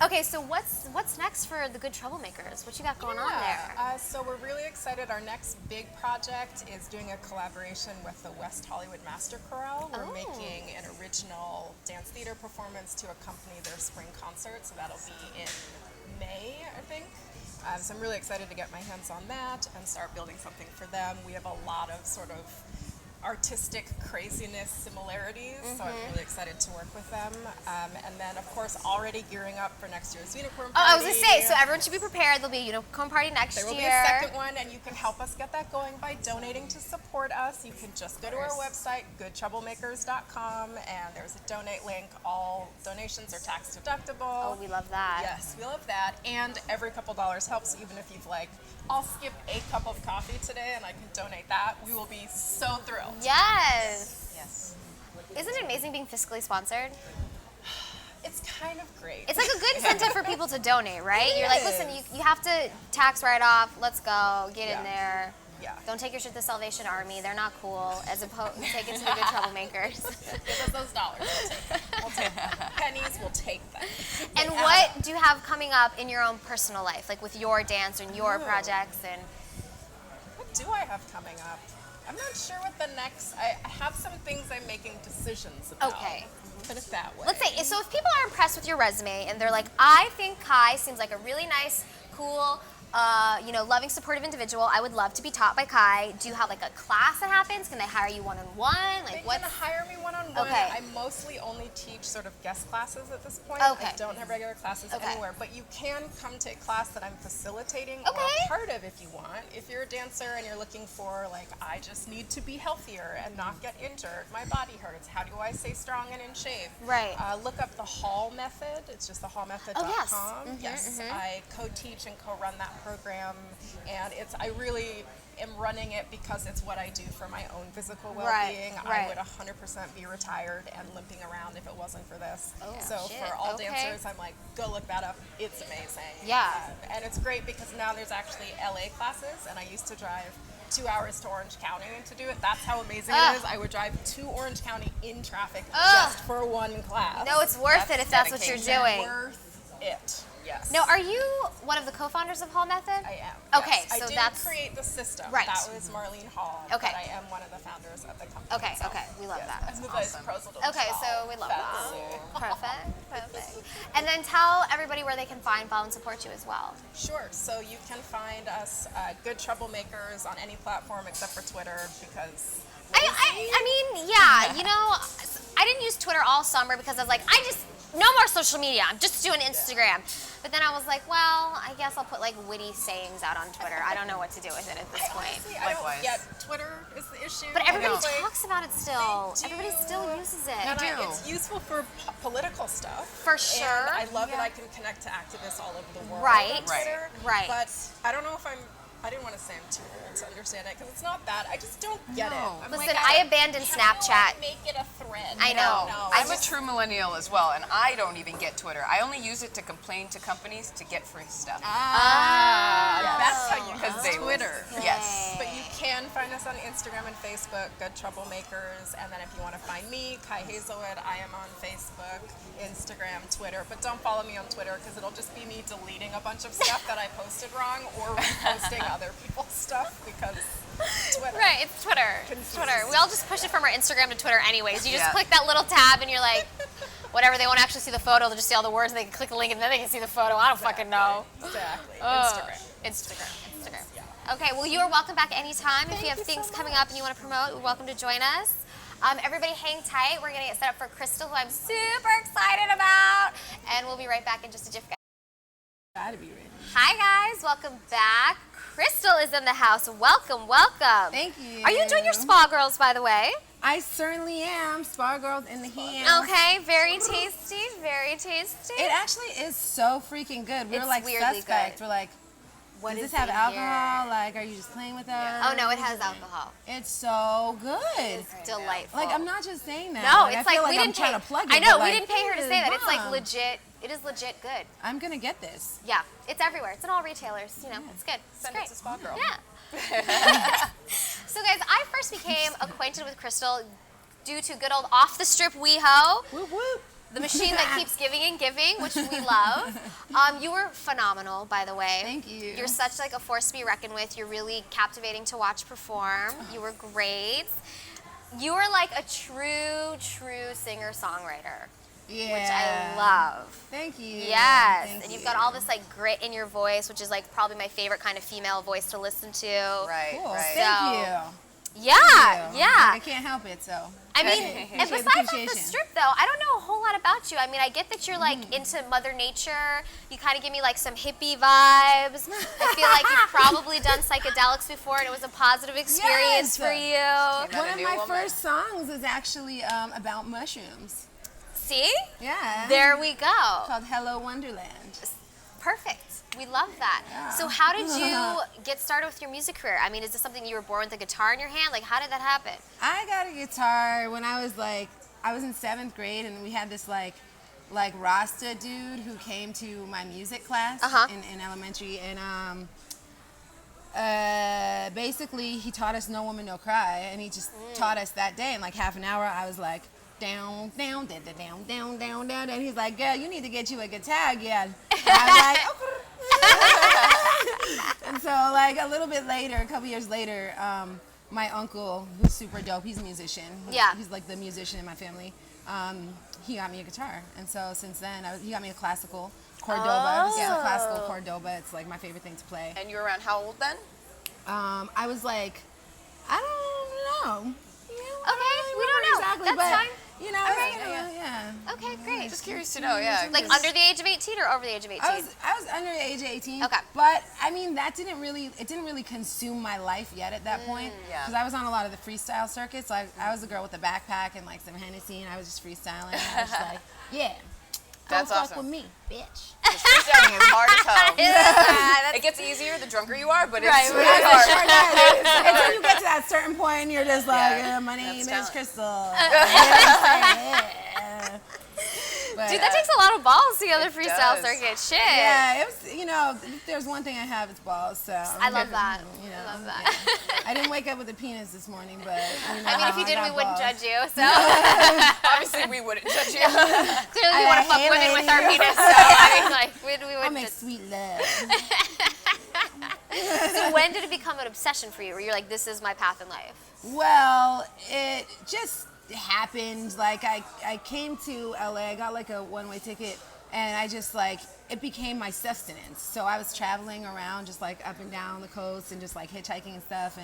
Okay, so what's next for the Good Troublemakers? What you got going on there? So we're really excited. Our next big project is doing a collaboration with the West Hollywood Master Chorale. We're making an original dance theater performance to accompany their spring concert. So that'll be in May, I think. So I'm really excited to get my hands on that and start building something for them. We have a lot of sort of artistic craziness similarities, so I'm really excited to work with them. And then, of course, already gearing up for next year's Unicorn Party. Oh, I was gonna say, so everyone should be prepared. There'll be a unicorn party next There will year. be a second one, and you can help us get that going by donating to support us. You can just go to our website, goodtroublemakers.com, and there's a donate link. All donations are tax deductible. Oh, we love that. Yes, we love that. And every couple dollars helps, even if you've like, I'll skip a cup of coffee today and I can donate that. We will be so thrilled. Yes. yes. Isn't it amazing being fiscally sponsored? It's kind of great. It's like a good incentive for people to donate, right? You're like, listen, you have to tax write off. Let's go, get in there. Yeah. Don't take your shit to Salvation Army. They're not cool. As opposed, take it to the good troublemakers. Give us those dollars. We'll take them. Pennies, we'll take them. And what do you have coming up in your own personal life, like with your dance and your projects? And what do I have coming up? I'm not sure what the next. I have some things I'm making decisions about. Okay. Put it that way. Let's say, so if people are impressed with your resume and they're like, I think Kai seems like a really nice, cool, loving, supportive individual. I would love to be taught by Kai. Do you have like a class that happens? Can they hire you one-on-one? Like, they can hire me one-on-one. Okay. I mostly only teach sort of guest classes at this point. Okay. I don't have regular classes anywhere, but you can come to a class that I'm facilitating or Okay. a part of if you want. If you're a dancer and you're looking for like, I just need to be healthier and not get injured. My body hurts. How do I stay strong and in shape? Right. Look up the Hall Method. It's just thehallmethod.com. Oh, yes. Yes. I co-teach and co-run that program, and I really am running it because it's what I do for my own physical well-being. Right. I would 100% be retired and limping around if it wasn't for this. Oh, so shit. for all Okay. dancers, I'm like, go look that up. It's amazing. Yeah. And it's great because now there's actually LA classes, and I used to drive 2 hours to Orange County to do it. That's how amazing it is. I would drive to Orange County in traffic just for one class. No, it's worth it if that's what you're doing. Worth it. Yes. Now, are you one of the co-founders of Hall Method? I am. Okay, yes. so I didn't that's create the system. Right. That was Marlene Hall. Okay. But I am one of the founders of the company. Okay, itself. okay, we love that. I'm the vice president. Okay, so we love that. Perfect. And then tell everybody where they can find, follow, and support you as well. Sure. So you can find us Good Troublemakers on any platform except for Twitter because. I mean, yeah, I didn't use Twitter all summer because I was like, no more social media. I'm just doing Instagram. But then I was like, well, I guess I'll put like witty sayings out on Twitter. I don't know what to do with it at this point. Likewise. Yeah, Twitter is the issue. But everybody Honestly. talks about it still. They do. Everybody still uses it. And it's useful for political stuff. For sure. And I love that I can connect to activists all over the world Right. on Twitter. Right. But I don't know if I didn't want to say I'm too old to understand it because it's not that. I just don't get it. I'm Listen, like, I abandoned how Snapchat. do I make it a thread? I know. No. I'm a true millennial as well, and I don't even get Twitter. I only use it to complain to companies to get free stuff. That's how you Because use they Twitter. Yes. But you can find us on Instagram and Facebook, Good Troublemakers. And then if you want to find me, Kai Hazelwood, I am on Facebook, Instagram, Twitter. But don't follow me on Twitter because it'll just be me deleting a bunch of stuff that I posted wrong or reposting other people's stuff because Twitter. Right, it's Twitter. Confused. Twitter. We all just push it from our Instagram to Twitter anyways. You just Yeah. click that little tab and you're like, whatever, they won't actually see the photo, they'll just see all the words, and they can click the link and then they can see the photo. I don't fucking know. Exactly. Instagram. Okay, well, you are welcome back anytime. If you have you things so coming up and you want to promote, you're welcome to join us. Everybody hang tight. We're going to get set up for Crystal, who I'm super excited about. And we'll be right back in just a jiff. Gotta be ready. Hi, guys. Welcome back. Crystal is in the house. Welcome. Thank you. Are you enjoying your spa girls, by the way? I certainly am. Spa girls in the hand. Okay, very tasty, very tasty. It actually is so freaking good. We It's were like weirdly suspect. good. We're like, What does is this have in alcohol? here? Like, are you just playing with us? Oh, no, it has alcohol. It's so good. It's delightful. Like, I'm not just saying that. No, I it's feel like we I'm didn't trying pay. to plug it. I know, but, we like, didn't pay her to it say is that. It's like bomb. legit. It is legit good. I'm gonna get this. Yeah, it's everywhere. It's in all retailers. It's good. It's Send great. it to Spa Girl. Yeah. So, guys, I first became acquainted with Crystal due to good old Off the Strip WeHo. Whoop whoop. The machine that keeps giving and giving, which we love. You were phenomenal, by the way. Thank you. You're such like a force to be reckoned with. You're really captivating to watch perform. You were great. You were like a true singer-songwriter, Yeah. which I love. Thank you. Yes, Thank and you've you. got all this like grit in your voice, which is like probably my favorite kind of female voice to listen to. Right, Cool. right. Thank So- you. Yeah, Thank you. yeah. I can't help it, so. I mean, Appreciate and the besides Off the appreciation. Strip, though, I don't know a whole lot about you. I mean, I get that you're like into Mother Nature. You kind of give me like some hippie vibes. I feel like you've probably done psychedelics before, and it was a positive experience Yes. for you. Not One a of new my woman. first songs is actually about mushrooms. See? Yeah. There we go. Called Hello Wonderland. Perfect. We love that. Yeah. So how did you get started with your music career? I mean, is this something you were born with a guitar in your hand? Like, how did that happen? I got a guitar when I was in 7th grade, and we had this like like Rasta dude who came to my music class in elementary, and basically he taught us No Woman No Cry, and he just taught us that day in like half an hour. I was like, down, down, down, down, down, down, down, and he's like, girl, you need to get you a guitar again. And I was like, okay. And so like a little bit later, a couple years later, my uncle, who's super dope, he's a musician. He's like the musician in my family. He got me a guitar, and so since then, he got me a classical Cordoba. This is a classical Cordoba. It's like my favorite thing to play. And you were around how old then? I was like, I don't know. Okay, we don't know. Exactly, That's but, fine. You know, yeah. Okay, great. Just curious to know, yeah. Like under the age of 18 or over the age of 18? I was under the age of 18. Okay. But I mean, it didn't really consume my life yet at that point. Yeah. Because I was on a lot of the freestyle circuits. Like I was a girl with a backpack and like some Hennessy, and I was just freestyling. And I was just like, yeah. That's Don't awesome. fuck with me, bitch. Just freestyling is hard as hell. Yeah, It gets easier the drunker you are, but it's Right, really right. hard. Until you get to that certain point, and you're just like, my name that's is Crystal. But, Dude, that takes a lot of balls to go to the freestyle does. circuit. Shit. yeah, it was, if there's one thing I have, it's balls. So I love that. You know, I love that. I didn't wake up with a penis this morning, but I mean, if you did, we wouldn't judge you. So Obviously, we wouldn't judge you. clearly, we want to fuck hey, women with our ladies. penis. So I mean, like, we I'll wouldn't. make sweet love. So when did it become an obsession for you? Where you're like, this is my path in life? Well, it just happened. Like I came to LA, I got like a one-way ticket, and I just like, it became my sustenance. So I was traveling around just like up and down the coast and just like hitchhiking and stuff.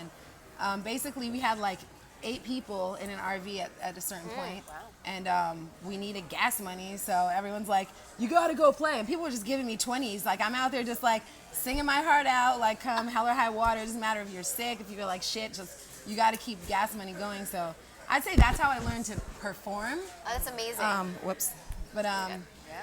And basically we had like 8 people in an RV at a certain point. Wow. And we needed gas money, so everyone's like, you gotta go play. And people were just giving me 20s. Like I'm out there just like singing my heart out, like come hell or high water. It doesn't matter if you're sick, if you feel like shit, just you gotta keep gas money going. So I'd say that's how I learned to perform. Oh, that's amazing. Whoops. But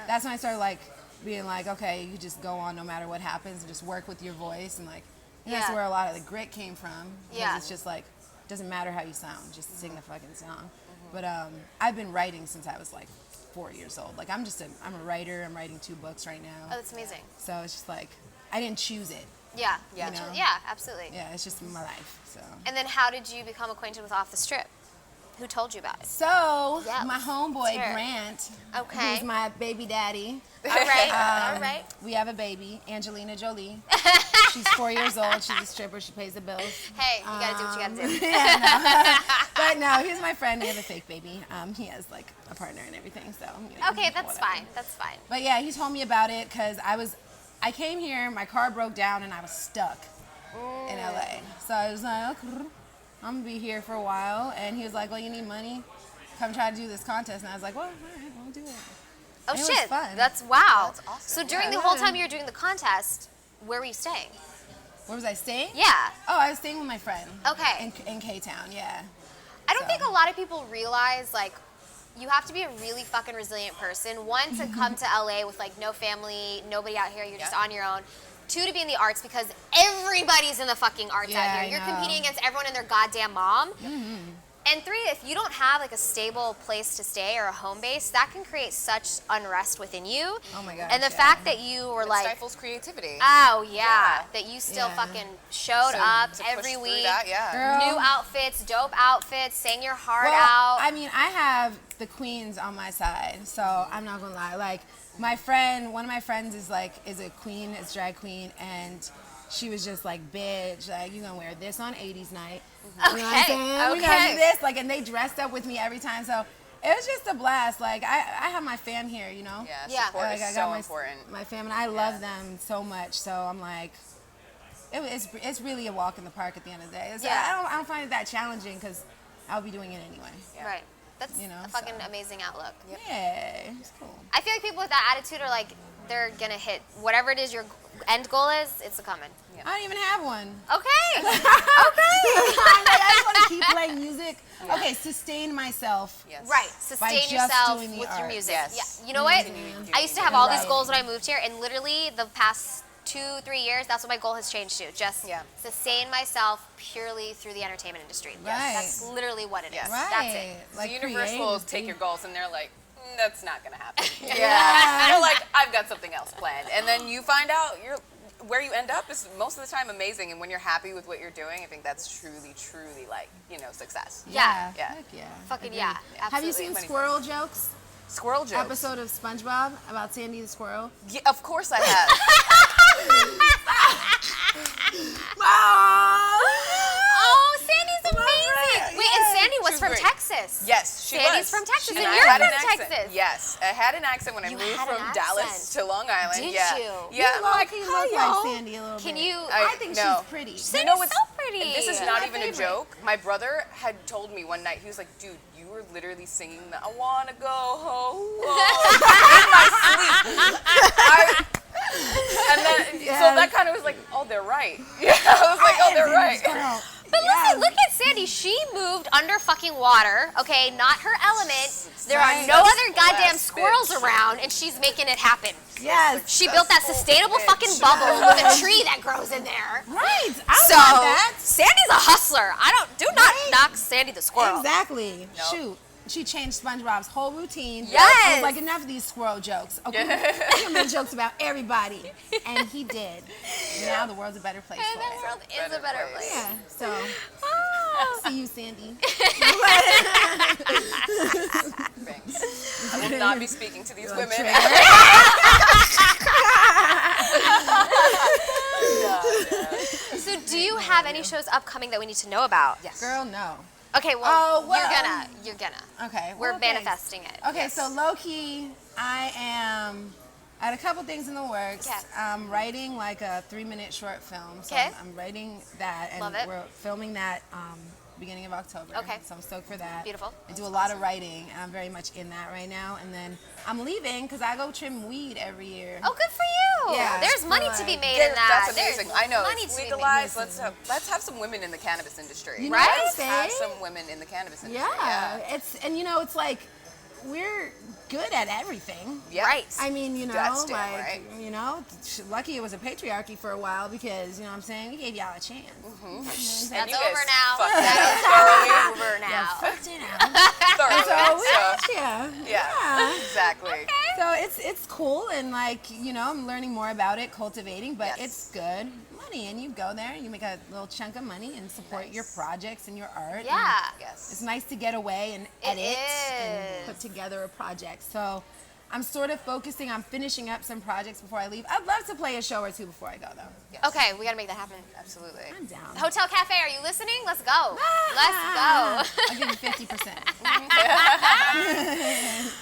that's when I started like being like, okay, you just go on no matter what happens and just work with your voice, and like that's where a lot of the grit came from. Because it's just like, it doesn't matter how you sound, just sing the fucking song. But I've been writing since I was like 4 years old. Like I'm a writer. I'm writing 2 books right now. Oh, that's amazing. So it's just like, I didn't choose it. Yeah. Yeah. You know? Yeah, absolutely. Yeah, it's just my life. So. And then how did you become acquainted with Off the Strip? Who told you about it? So Yeah, my homeboy sure. Grant, Okay. who's my baby daddy. All right. All right. We have a baby, Angelina Jolie. She's 4 years old. She's a stripper. She pays the bills. Hey, you gotta do what you gotta do. Yeah, no. But no, he's my friend. We have a fake baby. He has like a partner and everything. So Okay, that's whatever. fine. That's fine. But yeah, he told me about it because I came here. My car broke down and I was stuck in LA. So I was like, okay, I'm gonna be here for a while. And he was like, well, you need money. Come try to do this contest. And I was like, well, all right, I'll do it. Oh And it was shit. fun. That's wow. That's awesome. So during Yeah. the whole time you were doing the contest, where were you staying? Where was I staying? Yeah. Oh, I was staying with my friend. Okay. In K-Town, yeah. I don't So. think a lot of people realize, like, you have to be a really fucking resilient person. One, to come to LA with, like, no family, nobody out here, you're just on your own. 2, to be in the arts because everybody's in the fucking arts out Yeah, here. I You're know. competing against everyone and their goddamn mom. And 3, if you don't have, like, a stable place to stay or a home base, that can create such unrest within you. Oh my gosh, And the yeah. fact that you were It like, stifles creativity. oh yeah, Yeah. that you still Yeah. fucking showed So up to push every through week. that, yeah. Girl. New outfits, dope outfits, sang your heart Well, out. I mean, I have the queens on my side, so I'm not gonna lie. Like, my friend, one of my friends is a queen, is drag queen, and she was just like, bitch, like, you gonna wear this on 80s night. You know what I'm saying? We gonna Okay. do this, like, and they dressed up with me every time, so it was just a blast. Like, I have my fam here, you know? Yeah, Yeah. support Like, is I so got important. my fam, and I love them so much, so I'm like, it's really a walk in the park at the end of the day. Yeah. I don't find it that challenging, because I'll be doing it anyway. Yeah. Right. That's You know, a fucking so. amazing outlook. Yeah, it's cool. I feel like people with that attitude are like, they're gonna hit whatever it is your end goal is, it's a coming. I don't even have one. Okay. I'm like, I just want to keep playing music. Okay, sustain myself. Yes. Right. By Sustain just yourself doing the with your art. music. Yes. Yeah. You know what? I used to have all these Right. goals when I moved here, and literally the past 2-3 years, that's what my goal has changed to. Just Yeah. sustain myself purely through the entertainment industry. Right. That's literally what it is. Yes. Right. That's it. The Like universe create will and take be- your goals and they're like, that's not gonna happen. Yeah. You're like, I've got something else planned. And then you find out where you end up is most of the time amazing. And when you're happy with what you're doing, I think that's truly, truly like, success. Yeah. Yeah. Heck yeah. Fucking yeah. Have you Absolutely. seen Squirrel Jokes? Squirrel jokes. Episode of SpongeBob about Sandy the squirrel? Yeah, of course I have. Oh, Sandy's amazing. Wait, and Sandy was She's from great. Texas. Yes, she Sandy's was. from Texas, and I you're had from an accent. Texas. Yes, I had an accent when I You moved had an from Dallas accent. to Long Island. Did yeah. you? Yeah, You I'm like, look hi, like y'all. Sandy a little Can bit. you? I think no. she's pretty. Sandy's what's so pretty. And this is My not even a favorite. joke. My brother had told me one night, he was like, dude, you were literally singing the I wanna go home in my sleep. And then, so that kind of was like, oh, they're right. Yeah, I was like, oh, they're right. But listen, look at Sandy. She moved under fucking water, okay? Not her element. There are no other goddamn squirrels around, and she's making it happen. Yes. She built that sustainable fucking bubble with a tree that grows in there. Right. I So, want that. Sandy's a hustler. Do not knock Sandy the squirrel. Exactly. Shoot. She changed SpongeBob's whole routine. Yes. I was like, enough of these squirrel jokes. Okay, we can make jokes about everybody. And he did. Now the world's a better place And for the it. world is a better place. Yeah, so Oh. see you, Sandy. Thanks. I will not be speaking to these women. So do you have any shows upcoming that we need to know about? Yes. Girl, no. Okay, well, Oh, well, you're gonna. Okay. We're well, thanks. manifesting it. Okay, so low key, I had a couple things in the works. Okay. I'm writing like a 3-minute short film. So Okay. I'm writing that, and Love it. we're filming that beginning of October. Okay. So I'm stoked for that. Beautiful. I do a lot of writing, and I'm very much in that right now. And then I'm leaving because I go trim weed every year. Oh, good for you. Yeah, There's money so to be like- made in that. That's amazing. I know. Money It's to be legalized. made. Let's have some women in the cannabis industry. You know Right? what I'm Let's have saying? some women in the cannabis industry. Yeah. It's like we're good at everything. Yeah. Right. I mean, That's damn like, right. lucky it was a patriarchy for a while because, you know what I'm saying, we gave y'all a chance. And That's you over guys now. fucked that That's over now. Fucked it out. up thoroughly. So, So, yeah. exactly. So it's cool and like, I'm learning more about it, cultivating, but Yes. it's good money. And you go there and you make a little chunk of money and support your projects and your art. Yeah. Yes. It's nice to get away and It edit and is. put together a project. So I'm sort of focusing on finishing up some projects before I leave. I'd love to play a show or two before I go, though. Yes. Okay, we gotta make that happen. Absolutely. I'm down. Hotel Cafe, are you listening? Let's go. Let's go. I'll give you 50%.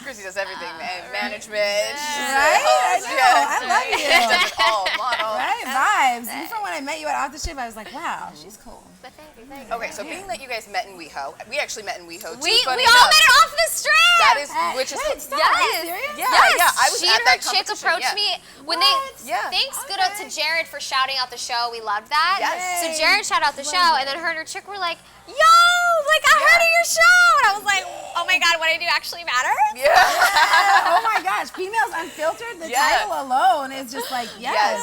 Chrissy does everything, management. Right? I know. I love you. Does it all, model. Right? Vibes. Even from when I met you at Authorship, I was like, wow, she's cool. But thank you, thank you. Okay, so being that you guys met in WeHo, we actually met in WeHo too. We funny all enough. met it off the strip. That is, which is, Wait, stop. Yes. Are you serious? Yeah, Yes. yeah, I was she at and that her chick competition, approached yeah. me when What? they. Yeah. Thanks, good up to Jared for shouting out the show. We loved that. Yes. So Jared shouted out the show, and then her and her chick were like, "Yo, like I heard of your show," and I was like, "Oh my god, what I do actually matters." Yeah. Oh my gosh, Females Unfiltered, the Yes. title alone is just like, yes.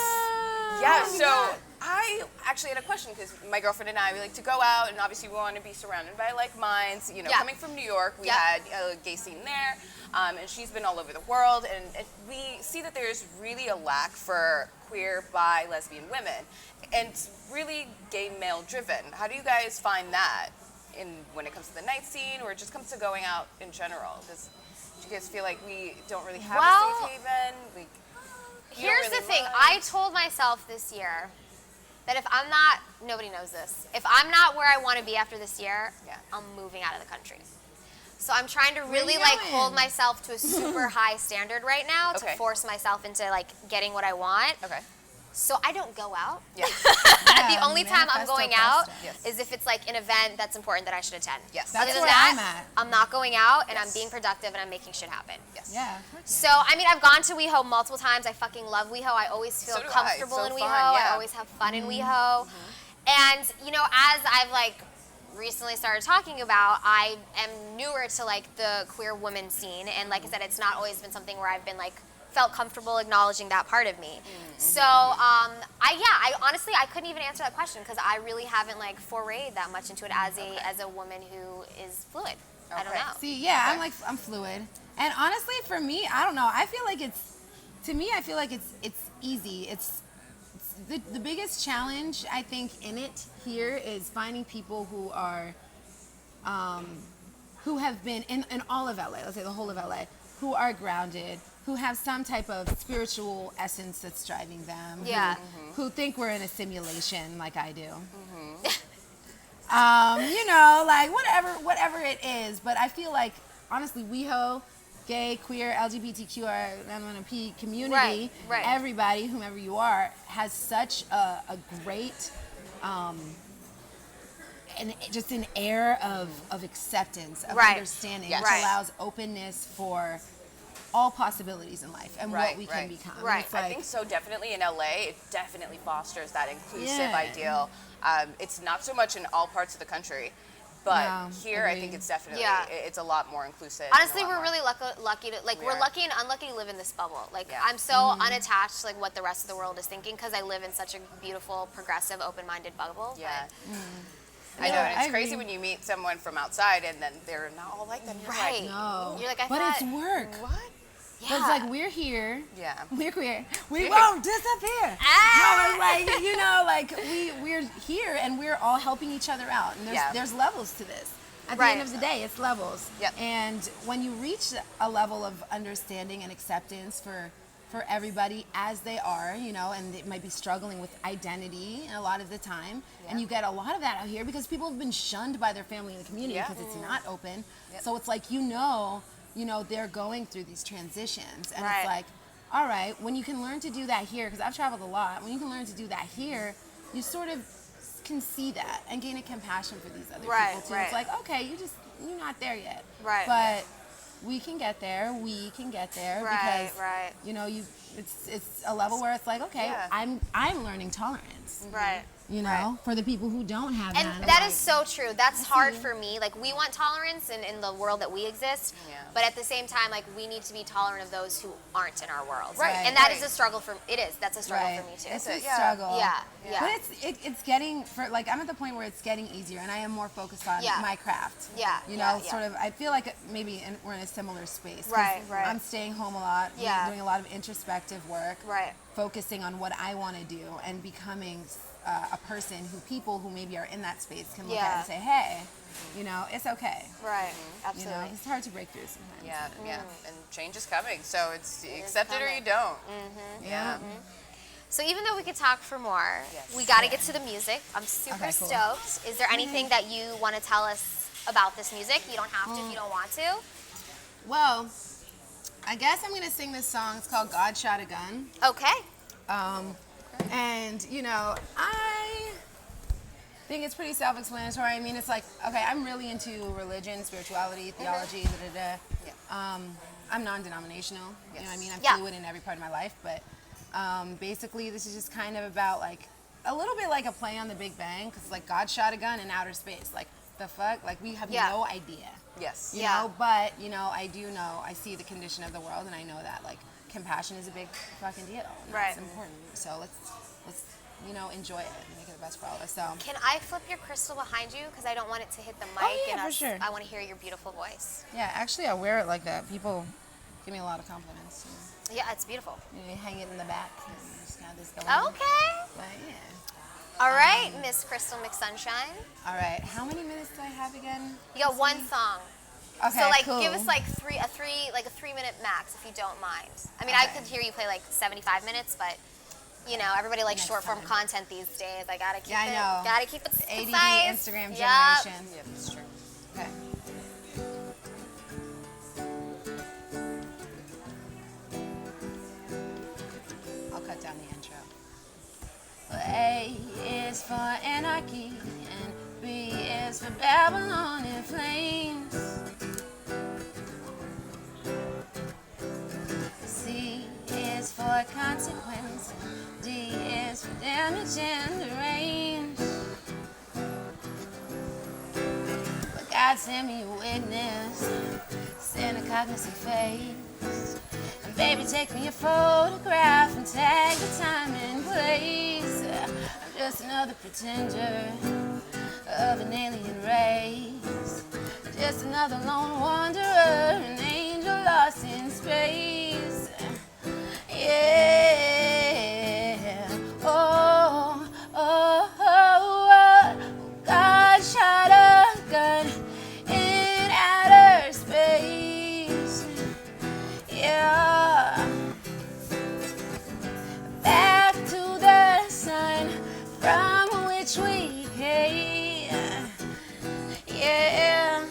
Yeah, Oh my so God. I actually had a question because my girlfriend and I, we like to go out and obviously we want to be surrounded by like minds. You know, Yeah. coming from New York, we Yeah. had a gay scene there, and she's been all over the world. And we see that there's really a lack for queer, bi, lesbian women. And it's really gay male driven. How do you guys find that when it comes to the night scene or it just comes to going out in general? Do you guys feel like we don't really have Well, a safe haven? You don't Here's really the thing. mind? I told myself this year that if I'm not, nobody knows this, if I'm not where I want to be after this year, Yeah. I'm moving out of the country. So I'm trying to really you like going? hold myself to a super high standard right now to Okay. force myself into like getting what I want. Okay. So I don't go out. Yeah. The only time I'm manifesto going out presto. Yes. is if it's like an event that's important that I should attend. Yes. That's Other than where that, I'm at. I'm not going out and I'm Yes. being productive and I'm making shit happen. Yes. Yeah. So, I mean, I've gone to WeHo multiple times. I fucking love WeHo. I always feel So do I. comfortable So in WeHo. fun, I yeah. always have fun in WeHo. And, you know, as I've like recently started talking about, I am newer to like the queer woman scene. And like I said, it's not always been something where I've been like felt comfortable acknowledging that part of me. So, I honestly, I couldn't even answer that question because I really haven't like forayed that much into it as a woman who is fluid. I don't Okay. know. See, yeah, I'm fluid. And honestly, for me, I don't know. I feel like it's easy. It's the biggest challenge I think in it here is finding people who are, who have been in all of LA. Let's say the whole of LA, who are grounded, who have some type of spiritual essence that's driving them. Yeah. Who think we're in a simulation, like I do. Like whatever it is. But I feel like honestly, WeHo, gay, queer, LGBTQI community, right. everybody, whomever you are, has such a great, and just an air of acceptance, of understanding, which allows openness for all possibilities in life and what we can become. Right. It's like, I think so definitely in LA, it definitely fosters that inclusive ideal. It's not so much in all parts of the country, but here I think it's definitely, it's a lot more inclusive. Honestly, we're really lucky to, like, we're lucky and unlucky to live in this bubble. Like, I'm so unattached to, like, what the rest of the world is thinking because I live in such a beautiful, progressive, open-minded bubble. Yeah. I know, and it's crazy when you meet someone from outside and then they're not all like that. You're Right. like, no. You're like, I but thought, it's work. what? yeah. But it's like we're here. Yeah. We're queer. We won't disappear. No, it's like, like we're here and we're all helping each other out. And there's levels to this. At the end of the day, it's levels. Yep. And when you reach a level of understanding and acceptance for everybody as they are, and they might be struggling with identity a lot of the time, and you get a lot of that out here because people have been shunned by their family and the community because it's not open. So it's like, they're going through these transitions, and it's like, all right, when you can learn to do that here, because I've traveled a lot, when you can learn to do that here, you sort of can see that and gain a compassion for these other people too. It's like, okay, you're not there yet, but we can get there. We can get there because it's a level where it's like, okay, I'm learning tolerance. Right. For the people who don't have and that. that is so true. That's hard for me. Like, we want tolerance in the world that we exist, but at the same time, like, we need to be tolerant of those who aren't in our world. Right. And that is a struggle for, that's a struggle for me too. It's a struggle. Yeah. But it's getting, I'm at the point where it's getting easier and I am more focused on my craft. Sort of, I feel like maybe we're in a similar space. Right. I'm staying home a lot, doing a lot of introspective work, focusing on what I want to do and becoming a person who people who maybe are in that space can look at and say, hey, it's okay. Right. Absolutely. It's hard to break through sometimes. Yeah. And change is coming, so it's accept it or you don't. So even though we could talk for more, we got to get to the music. I'm super stoked. Is there anything that you want to tell us about this music? You don't have to if you don't want to. Well, I guess I'm going to sing this song. It's called God Shot a Gun. Okay. And, I think it's pretty self-explanatory. I mean, it's like, okay, I'm really into religion, spirituality, theology, I'm non-denominational. You know what I mean? I'm fluid in every part of my life. But basically, this is just kind of about, like, a little bit like a play on the Big Bang. Because, like, God shot a gun in outer space. Like, the fuck? Like, we have no idea. Yes. You know? But, I do know. I see the condition of the world, and I know that, like, compassion is a big fucking deal. It's important. So let's enjoy it and make it the best for all of us. So can I flip your crystal behind you because I don't want it to hit the mic? For sure. I want to hear your beautiful voice. Yeah, actually, I wear it like that. People give me a lot of compliments. Yeah, it's beautiful. You hang it in the back. Just got this going. Okay. But All right, Miss Crystal McSunshine. All right. How many minutes do I have again? You got one song. Okay, so, like, cool. give us a 3-minute max if you don't mind. I mean, I could hear you play like 75 minutes, but everybody likes short form content these days. I gotta keep it. Gotta keep it ADD concise. Instagram generation. Yeah, that's true. Okay. I'll cut down the intro. Well, A is for anarchy and B is for Babylon in flames. C is for consequence. D is for damage and deranged. But God sent me a witness, send a cognizant face. And baby, take me a photograph and tag the time and place. I'm just another pretender of an alien race. Just another lone wanderer, an angel lost in space. Yeah. Oh, oh, oh, oh. God shot a gun in outer space. Yeah. Back to the sun from which we came. Yeah.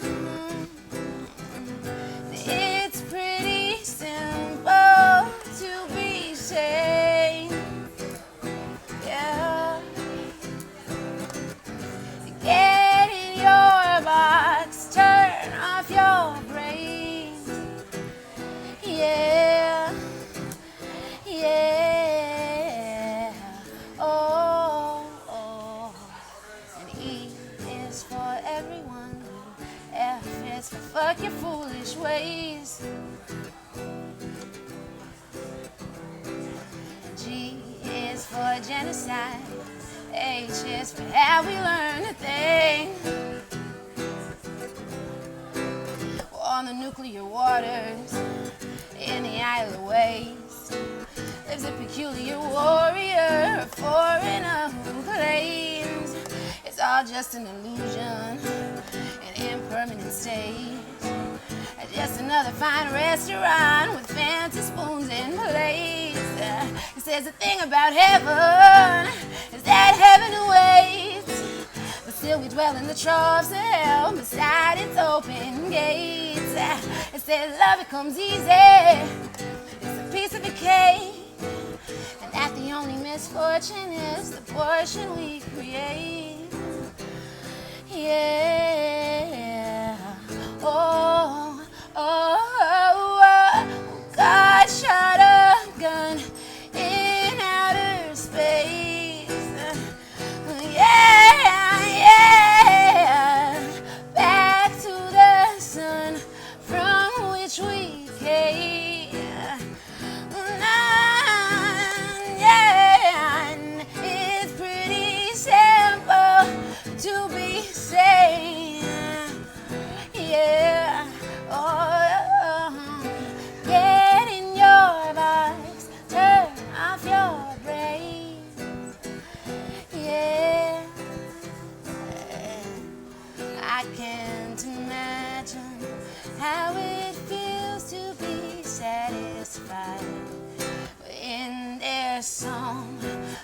It's pretty simple to be sane. Yeah. Get in your box, turn off your brain. Yeah. Yeah. Oh, oh. And E is for everyone. F is for fuck your foolish ways. G is for genocide. H is for how we learn a thing. On the nuclear waters, in the Isle of Waste, lives a peculiar warrior, a foreigner who claims it's all just an illusion, an impermanent state. Just another fine restaurant with fancy spoons and plates. He says the thing about heaven is that heaven awaits, but still we dwell in the troughs of hell beside its open gates. It says love, it comes easy, it's a piece of a cake, and that the only misfortune is the portion we create. Yeah. Oh, oh, oh, oh. God shot a gun in outer space. Yeah, yeah. Back to the sun from which we came. Yeah, it's pretty simple to be sane. Yeah. Oh, get in your box, turn off your brains. Yeah. I can't imagine how it feels to be satisfied. In their song,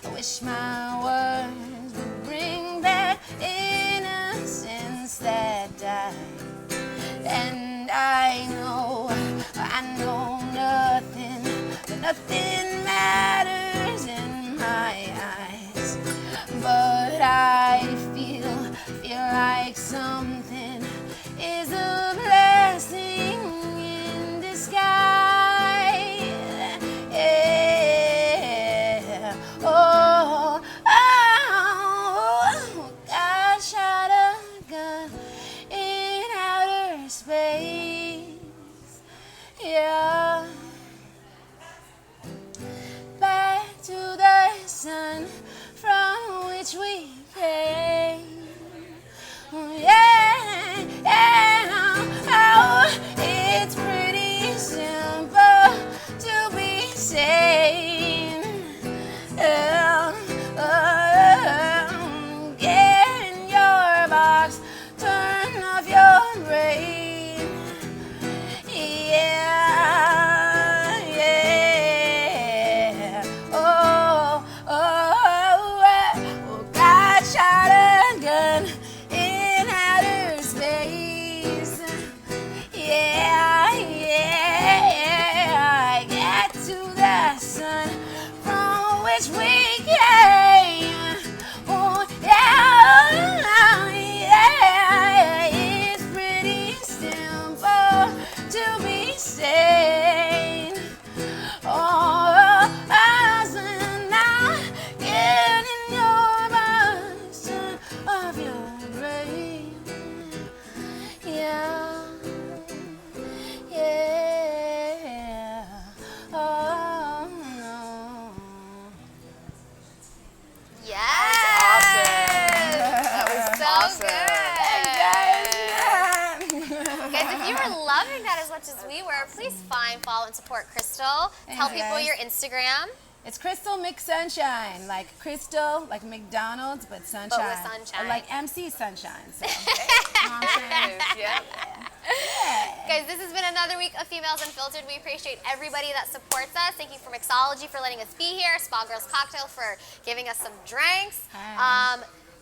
I wish my words would bring back innocence that died. And I know nothing, but nothing matters in my eyes. But I feel like something is a blessing in disguise. Yeah. Oh, oh, God shot a gun in outer space. Yeah. Back to the sun from which we came. Yeah. much as we were. Please find, follow, and support Crystal. Tell people your Instagram. It's Crystal McSunshine, like Crystal, like McDonald's, but sunshine. But with sunshine. Or like MC Sunshine. So. You know what I'm saying? Yep. Guys, this has been another week of Females Unfiltered. We appreciate everybody that supports us. Thank you for Mixology for letting us be here. Spa Girls Cocktail for giving us some drinks.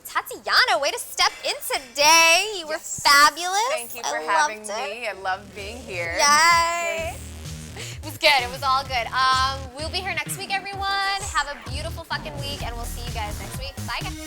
Tatyana, way to step in today. You were fabulous. Thank you for having me. I love being here. Yay. It was good. It was all good. We'll be here next week, everyone. Have a beautiful fucking week, and we'll see you guys next week. Bye, guys.